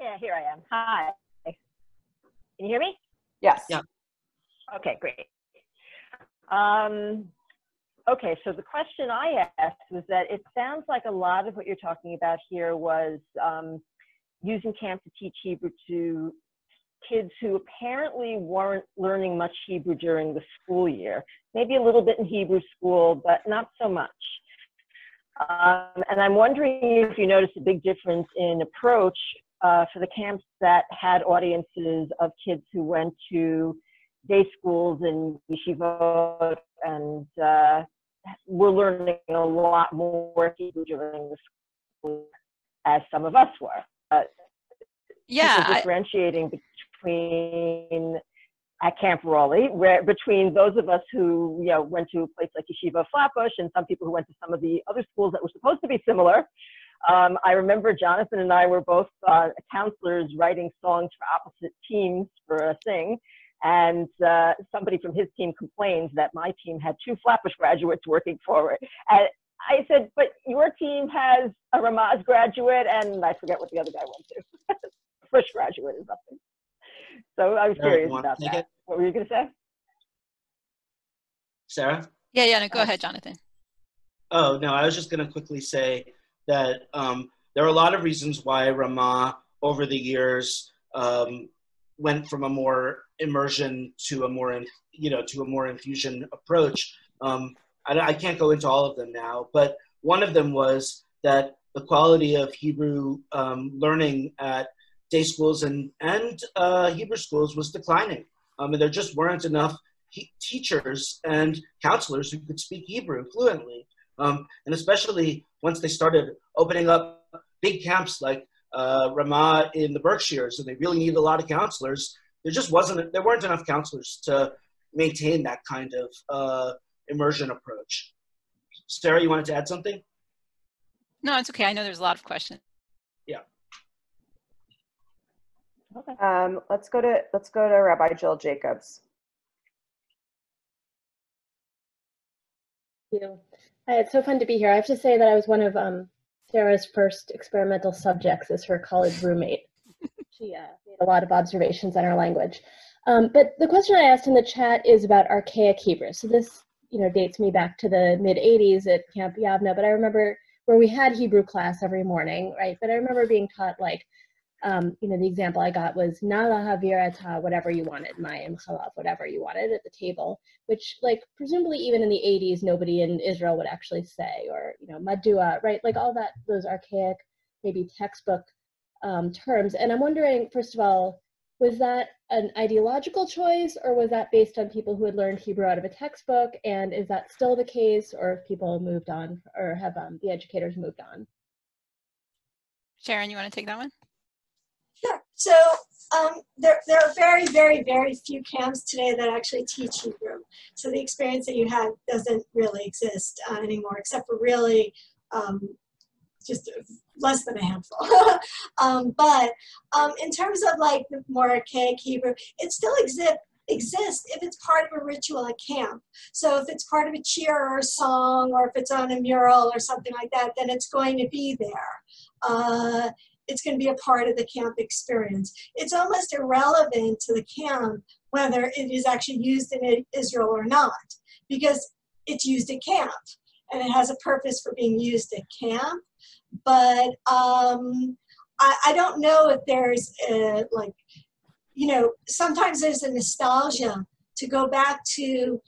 Yeah, here I am. Hi. Can you hear me? Yes. Yeah. Okay, great. Okay, so the question I asked was that it sounds like a lot of what you're talking about here was using camp to teach Hebrew to kids who apparently weren't learning much Hebrew during the school year. Maybe a little bit in Hebrew school, but not so much. And I'm wondering if you noticed a big difference in approach for the camps that had audiences of kids who went to day schools and yeshivot and were learning a lot more Hebrew during the school as some of us were. Differentiating between at Camp Raleigh, between those of us who went to a place like Yeshiva Flatbush and some people who went to some of the other schools that were supposed to be similar. I remember Jonathan and I were both counselors writing songs for opposite teams for a thing, and somebody from his team complained that my team had 2 Flatbush graduates working for it. And I said, but your team has a Ramaz graduate, and I forget what the other guy went to. Fresh graduate or something. So I was curious about that. What were you going to say? Sarah? Yeah, no, go ahead, Jonathan. Oh, no, I was just going to quickly say that there are a lot of reasons why Ramah over the years went from a more immersion to a more, to a more infusion approach. I can't go into all of them now, but one of them was that the quality of Hebrew learning at day schools and Hebrew schools was declining. And there just weren't enough teachers and counselors who could speak Hebrew fluently. And especially once they started opening up big camps like Ramah in the Berkshires, and they really needed a lot of counselors, there weren't enough counselors to maintain that kind of immersion approach. Sarah, you wanted to add something? No, it's okay. I know there's a lot of questions. Yeah. Okay. Let's go to Rabbi Jill Jacobs. Thank you. Hi, it's so fun to be here. I have to say that I was one of Sarah's first experimental subjects as her college roommate. She made a lot of observations on our language. But the question I asked in the chat is about archaic Hebrew. So this, dates me back to the mid-'80s at Camp Yavna, but I remember where we had Hebrew class every morning, right? But I remember being taught the example I got was Nala Havirata, whatever you wanted, Mayim Chalav, whatever you wanted at the table, which presumably even in the 80s, nobody in Israel would actually say, or, Madua, right? All that, those archaic, maybe textbook terms. And I'm wondering, first of all, was that an ideological choice, or was that based on people who had learned Hebrew out of a textbook? And is that still the case, or have people moved on, or have the educators moved on? Sharon, you want to take that one? Sure. So there are very, very, very few camps today that actually teach Hebrew. So the experience that you had doesn't really exist anymore, except for really just less than a handful. But in terms of the more archaic Hebrew, it still exists if it's part of a ritual at camp. So if it's part of a cheer or a song, or if it's on a mural or something like that, then it's going to be there. it's going to be a part of the camp experience. It's almost irrelevant to the camp whether it is actually used in Israel or not, because it's used at camp and it has a purpose for being used at camp. But I don't know if there's like, you know, sometimes there's a nostalgia to go back to,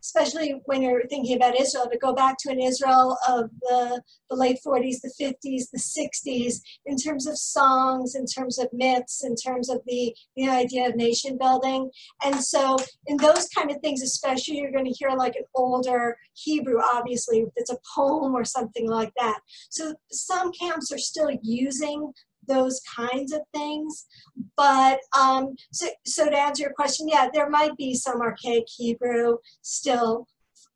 especially when you're thinking about Israel, to go back to an Israel of the late 40s, the 50s, the 60s, in terms of songs, in terms of myths, in terms of the idea of nation building. And so in those kind of things, especially, you're going to hear like an older Hebrew, obviously, if it's a poem or something like that. So some camps are still using those kinds of things. But so to answer your question, yeah, there might be some archaic Hebrew still.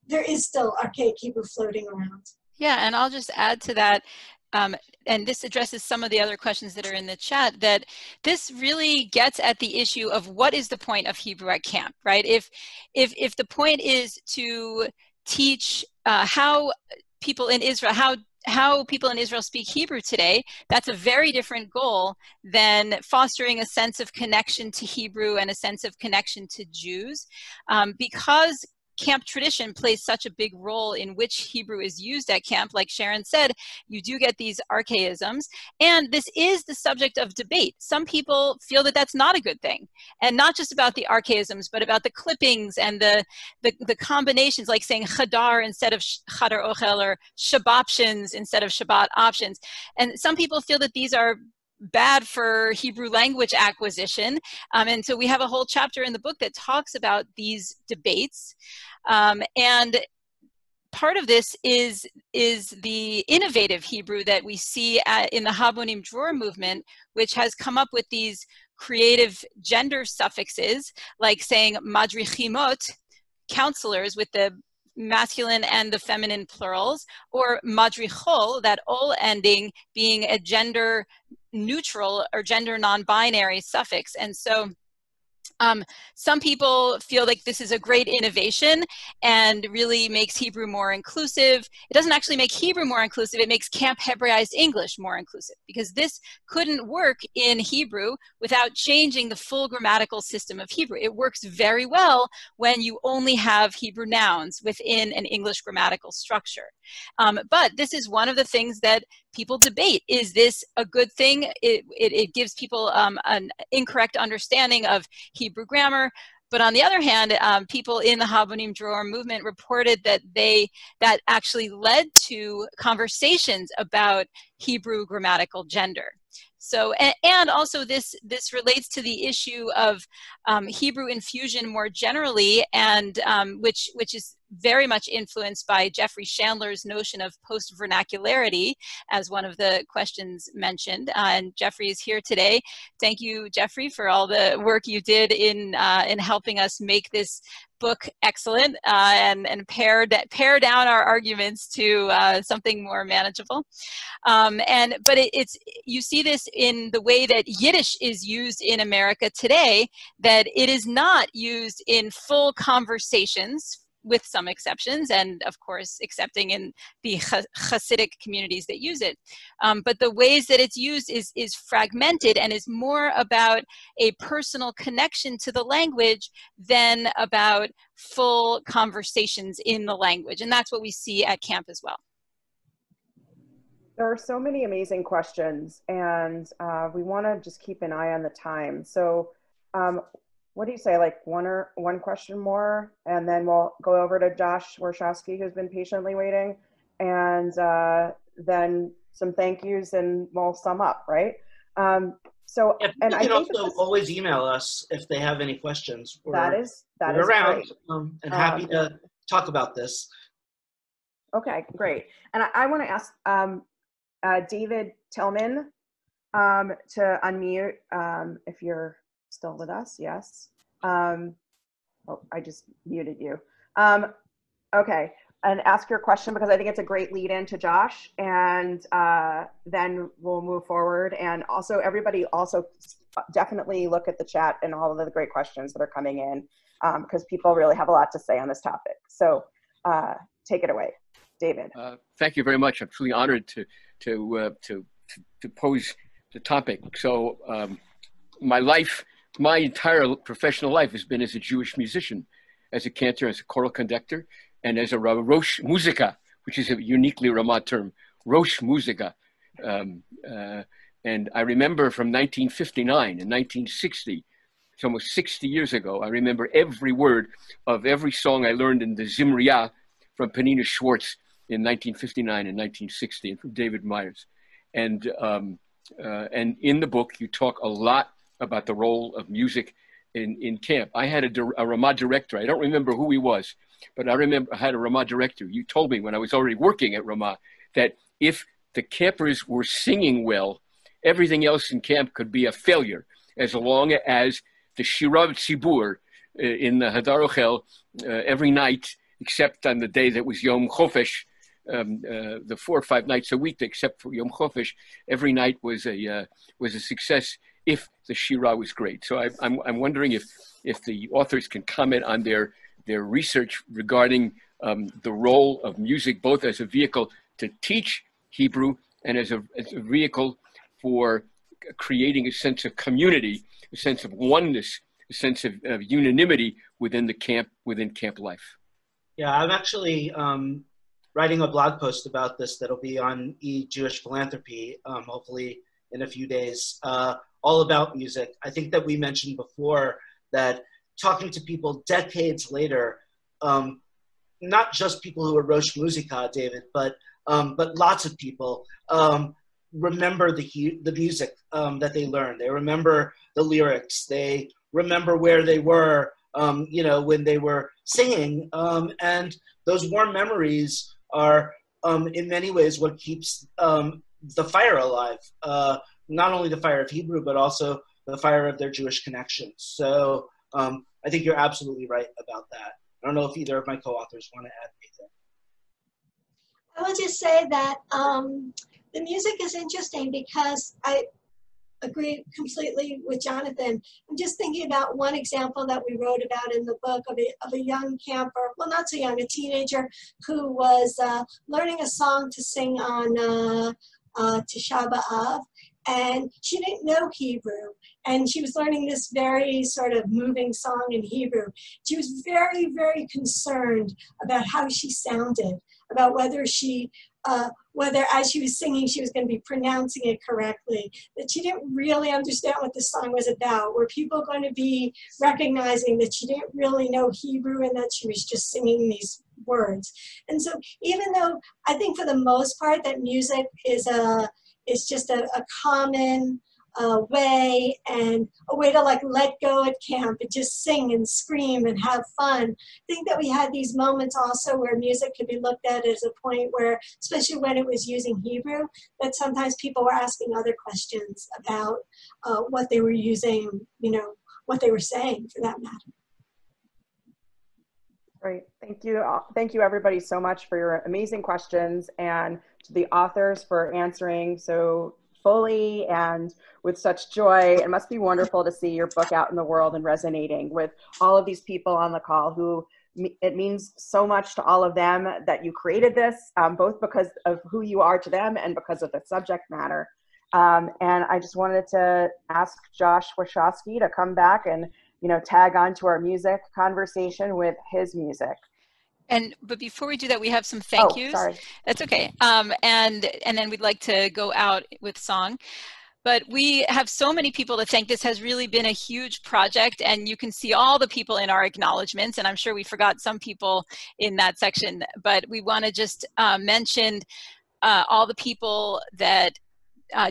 There is still archaic Hebrew floating around. Yeah, and I'll just add to that, and this addresses some of the other questions that are in the chat, that this really gets at the issue of what is the point of Hebrew at camp, right? If the point is to teach how people in Israel, how people in Israel speak Hebrew today, that's a very different goal than fostering a sense of connection to Hebrew and a sense of connection to Jews. Because camp tradition plays such a big role in which Hebrew is used at camp, like Sharon said, you do get these archaisms, and this is the subject of debate. Some people feel that that's not a good thing, and not just about the archaisms, but about the clippings and the combinations, like saying chadar instead of chadar ochel, or shaboptions instead of shabbat options. And some people feel that these are bad for Hebrew language acquisition. And so we have a whole chapter in the book that talks about these debates. And part of this is the innovative Hebrew that we see in the Habonim Dror movement, which has come up with these creative gender suffixes, like saying madrichimot, counselors, with the masculine and the feminine plurals, or madrichol, that ol ending being a gender neutral or gender non-binary suffix. And so some people feel like this is a great innovation and really makes Hebrew more inclusive. It doesn't actually make Hebrew more inclusive, it makes Camp Hebraized English more inclusive, because this couldn't work in Hebrew without changing the full grammatical system of Hebrew. It works very well when you only have Hebrew nouns within an English grammatical structure. But this is one of the things that people debate. Is this a good thing? It gives people an incorrect understanding of Hebrew grammar. But on the other hand, people in the Habonim Dror movement reported that that actually led to conversations about Hebrew grammatical gender. So, and also this relates to the issue of Hebrew infusion more generally, and which is very much influenced by Jeffrey Chandler's notion of post-vernacularity, as one of the questions mentioned. And Jeffrey is here today. Thank you, Jeffrey, for all the work you did in helping us make this book excellent and pare down our arguments to something more manageable. But you see this in the way that Yiddish is used in America today, that it is not used in full conversations, with some exceptions, and of course accepting in the Hasidic communities that use it. But the ways that it's used is fragmented and is more about a personal connection to the language than about full conversations in the language. And that's what we see at camp as well. There are so many amazing questions, and we want to just keep an eye on the time. So what do you say, like one question more, and then we'll go over to Josh Warshawsky, who's been patiently waiting, and then some thank yous, and we'll sum up, right? So, yeah, and I can also always email us if they have any questions. That is around great. And happy to talk about this. Okay, great. And I want to ask David Tillman to unmute if you're still with us. Yes. Oh, I just muted you. Okay, and ask your question, because I think it's a great lead in to Josh, and then we'll move forward. And also, everybody also definitely look at the chat and all of the great questions that are coming in, because people really have a lot to say on this topic. So take it away. David. Thank you very much. I'm truly honored to pose the topic. So my entire professional life has been as a Jewish musician, as a cantor, as a choral conductor, and as a Rosh Musica, which is a uniquely Ramah term, Rosh Musica. And I remember from 1959 and 1960, it's almost 60 years ago, I remember every word of every song I learned in the Zimriya from Penina Schwartz in 1959 and 1960, and from David Myers. And in the book, you talk a lot about the role of music in camp. I had a Ramah director. I don't remember who he was, but I remember I had a Ramah director. You told me when I was already working at Ramah that if the campers were singing well, everything else in camp could be a failure, as long as the Shirav Tzibur in the Hadar Ochel every night, except on the day that was Yom Chofesh, the 4 or 5 nights a week, except for Yom Chofesh, every night was a success if the Shira was great. So I'm wondering if the authors can comment on their research regarding the role of music, both as a vehicle to teach Hebrew and as a vehicle for creating a sense of community, a sense of oneness, a sense of unanimity within camp life. Yeah, I'm actually writing a blog post about this that'll be on Jewish Philanthropy, hopefully in a few days, all about music. I think that we mentioned before that talking to people decades later, not just people who are Rosh Musica, David, but lots of people remember the music that they learned. They remember the lyrics. They remember where they were, when they were singing. And those warm memories are, in many ways, what keeps the fire alive. Not only the fire of Hebrew, but also the fire of their Jewish connections. So I think you're absolutely right about that. I don't know if either of my co-authors want to add anything. I will just say that the music is interesting because I agree completely with Jonathan. I'm just thinking about one example that we wrote about in the book of a young camper, well, not so young, a teenager who was learning a song to sing on Tisha B'Av, and she didn't know Hebrew, and she was learning this very sort of moving song in Hebrew. She was very, very concerned about how she sounded, about whether as she was singing, she was going to be pronouncing it correctly, that she didn't really understand what the song was about. Were people going to be recognizing that she didn't really know Hebrew and that she was just singing these words? And so even though I think for the most part that music is just a common way and a way to like let go at camp and just sing and scream and have fun. I think that we had these moments also where music could be looked at as a point where, especially when it was using Hebrew, that sometimes people were asking other questions about what they were using, what they were saying for that matter. Great. Thank you. Thank you everybody so much for your amazing questions, and to the authors for answering so fully and with such joy. It must be wonderful to see your book out in the world and resonating with all of these people on the call who it means so much to all of them that you created this, both because of who you are to them and because of the subject matter. And I just wanted to ask Josh Warshawsky to come back and tag on to our music conversation with his music. But before we do that, we have some thank yous. Sorry. That's okay. And then we'd like to go out with song. But we have so many people to thank. This has really been a huge project, and you can see all the people in our acknowledgments, and I'm sure we forgot some people in that section, but we want to just mention all the people that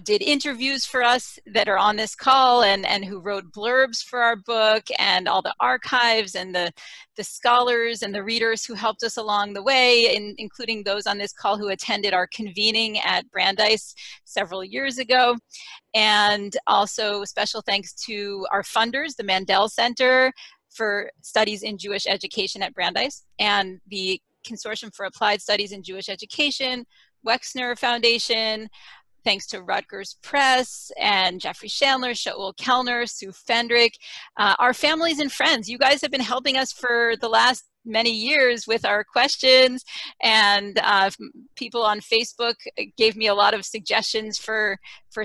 did interviews for us that are on this call and who wrote blurbs for our book, and all the archives and the scholars and the readers who helped us along the way, including those on this call who attended our convening at Brandeis several years ago. And also special thanks to our funders, the Mandel Center for Studies in Jewish Education at Brandeis, and the Consortium for Applied Studies in Jewish Education, Wexner Foundation. Thanks to Rutgers Press and Jeffrey Chandler, Shaul Kellner, Sue Fendrick, our families and friends. You guys have been helping us for the last many years with our questions, and people on Facebook gave me a lot of suggestions for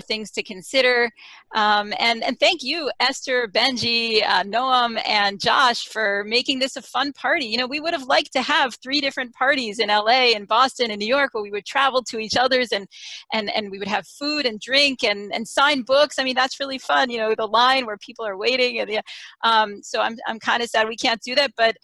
things to consider. And thank you, Esther, Benji, Noam, and Josh for making this a fun party. You know, we would have liked to have 3 different parties in LA and Boston and New York where we would travel to each other's and we would have food and drink and sign books. I mean, that's really fun, you know, the line where people are waiting. And so I'm kind of sad we can't do that, but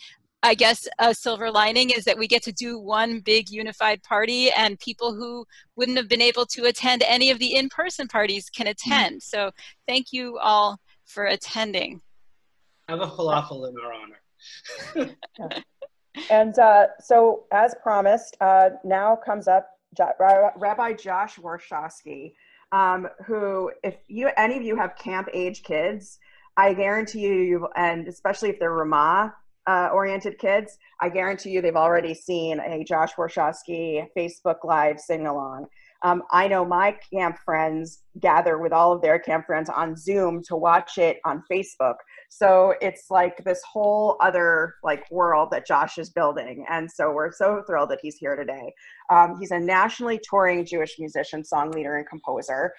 I guess a silver lining is that we get to do one big unified party, and people who wouldn't have been able to attend any of the in-person parties can attend. So thank you all for attending. Have a falafel in our honor. And so, as promised, now comes up Rabbi Josh Warshawsky, who, if any of you have camp-age kids, I guarantee you, and especially if they're Ramah oriented kids, I guarantee you they've already seen a Josh Warshawsky Facebook Live sing-along. I know my camp friends gather with all of their camp friends on Zoom to watch it on Facebook. So it's like this whole other like world that Josh is building. And so we're so thrilled that he's here today. He's a nationally touring Jewish musician, song leader, and composer.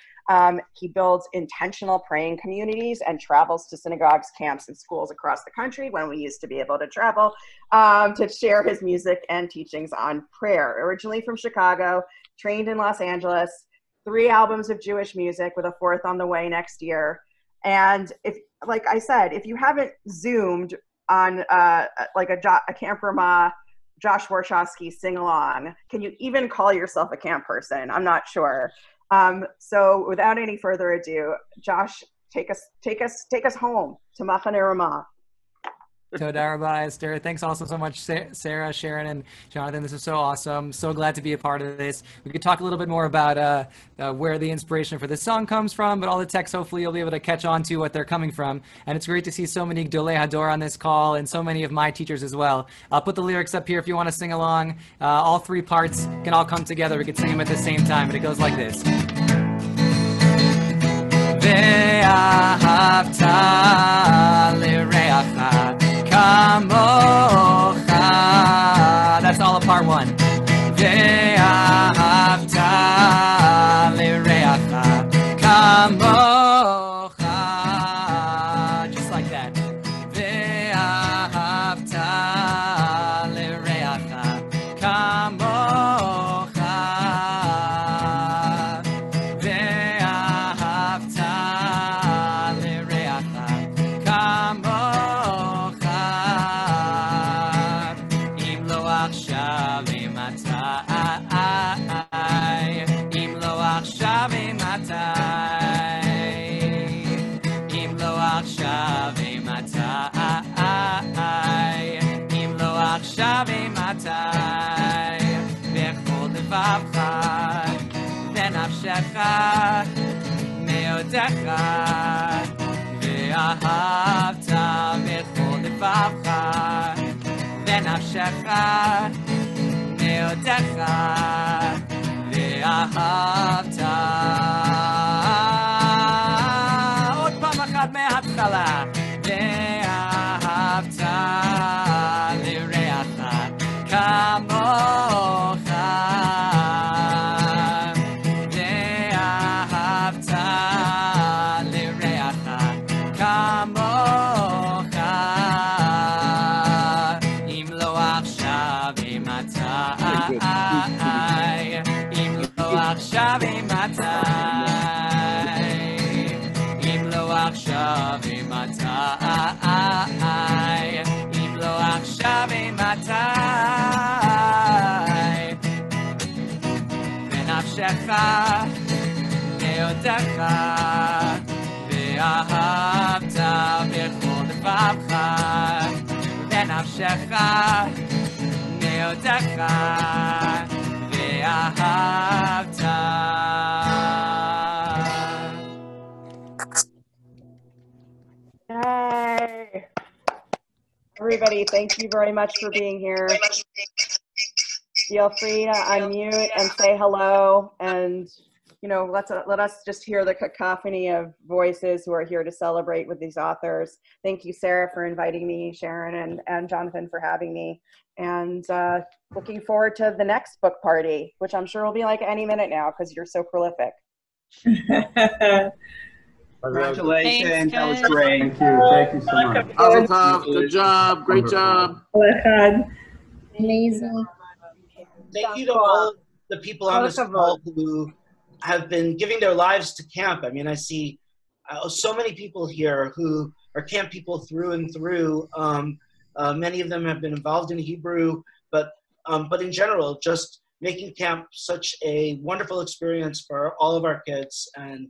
He builds intentional praying communities and travels to synagogues, camps, and schools across the country when we used to be able to travel to share his music and teachings on prayer. Originally from Chicago, trained in Los Angeles, 3 albums of Jewish music with a 4th on the way next year. And if, like I said, if you haven't Zoomed on like a Camp Ramah Josh Warshawsky sing-along, can you even call yourself a camp person? I'm not sure. So without any further ado, Josh, take us home to Machane Ramah. Toda Rabbi Esther. Thanks also so much, Sarah, Sharon, and Jonathan. This is so awesome. So glad to be a part of this. We could talk a little bit more about where the inspiration for this song comes from, but all the text, hopefully you'll be able to catch on to what they're coming from. And it's great to see so many Gdolei Hador on this call and so many of my teachers as well. I'll put the lyrics up here if you want to sing along. All 3 parts can all come together. We could sing them at the same time, but it goes like this. Ve'ahavta lireacha kamocha. That's all of part 1. Ve'ahavta lireacha kamocha. Just like that. Ve'ahavta lireacha kamocha. Ve'ahavta lireacha kamocha. Im lo achshav imatai, im lo achshav imatai, im lo achshav imatai, im lo achshav imatai, v'chol levavcha v'nafshecha meodecha ve'ahavta v'chol levavcha v'nafshecha meodecha ve'ahavta. עוד פעם אחת מההתחלה. ואהבת לרעך כמוך. ואהבת לרעך כמוך. אם לא עכשיו אימתי, אם לא עכשיו אימתי, אם לא עכשיו אימתי, אם לא עכשיו אימתי, ונפשך מאודך, ואהבת בכל לבבך, ונפשך מאודך, ואהבת. Yay! Everybody, thank you very much for being here. Feel free to unmute and say hello and you know, let us just hear the cacophony of voices who are here to celebrate with these authors. Thank you, Sarah, for inviting me, Sharon and Jonathan for having me. And looking forward to the next book party, which I'm sure will be like any minute now because you're so prolific. Congratulations. Thanks, that was guys. great. Thank you so much. Mazel tov. Good job. Great job. Amazing. Thank you to all the people on this call who have been giving their lives to camp. I mean, I see so many people here who are camp people through and through. Many of them have been involved in Hebrew, but in general, just making camp such a wonderful experience for all of our kids. And,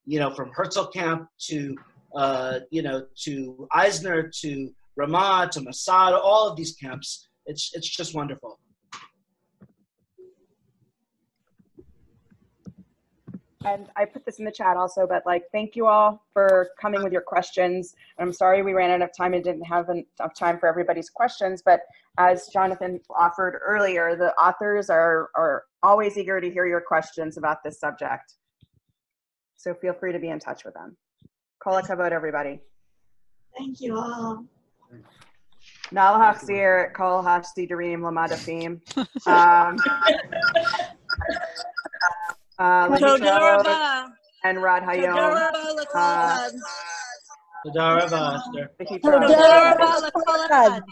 you know, from Herzl Camp to, you know, to Eisner, to Ramah, to Mossad, all of these camps, it's just wonderful. And I put this in the chat also, but like, thank you all for coming with your questions. I'm sorry we ran out of time and didn't have enough time for everybody's questions, but as Jonathan offered earlier, the authors are always eager to hear your questions about this subject. So feel free to be in touch with them. Kol hakavod, everybody. Thank you all. Nal hachzir kol hasidurim lamadafim. And Rad Hayom. Toda Rabba, Esther. Toda Rabba.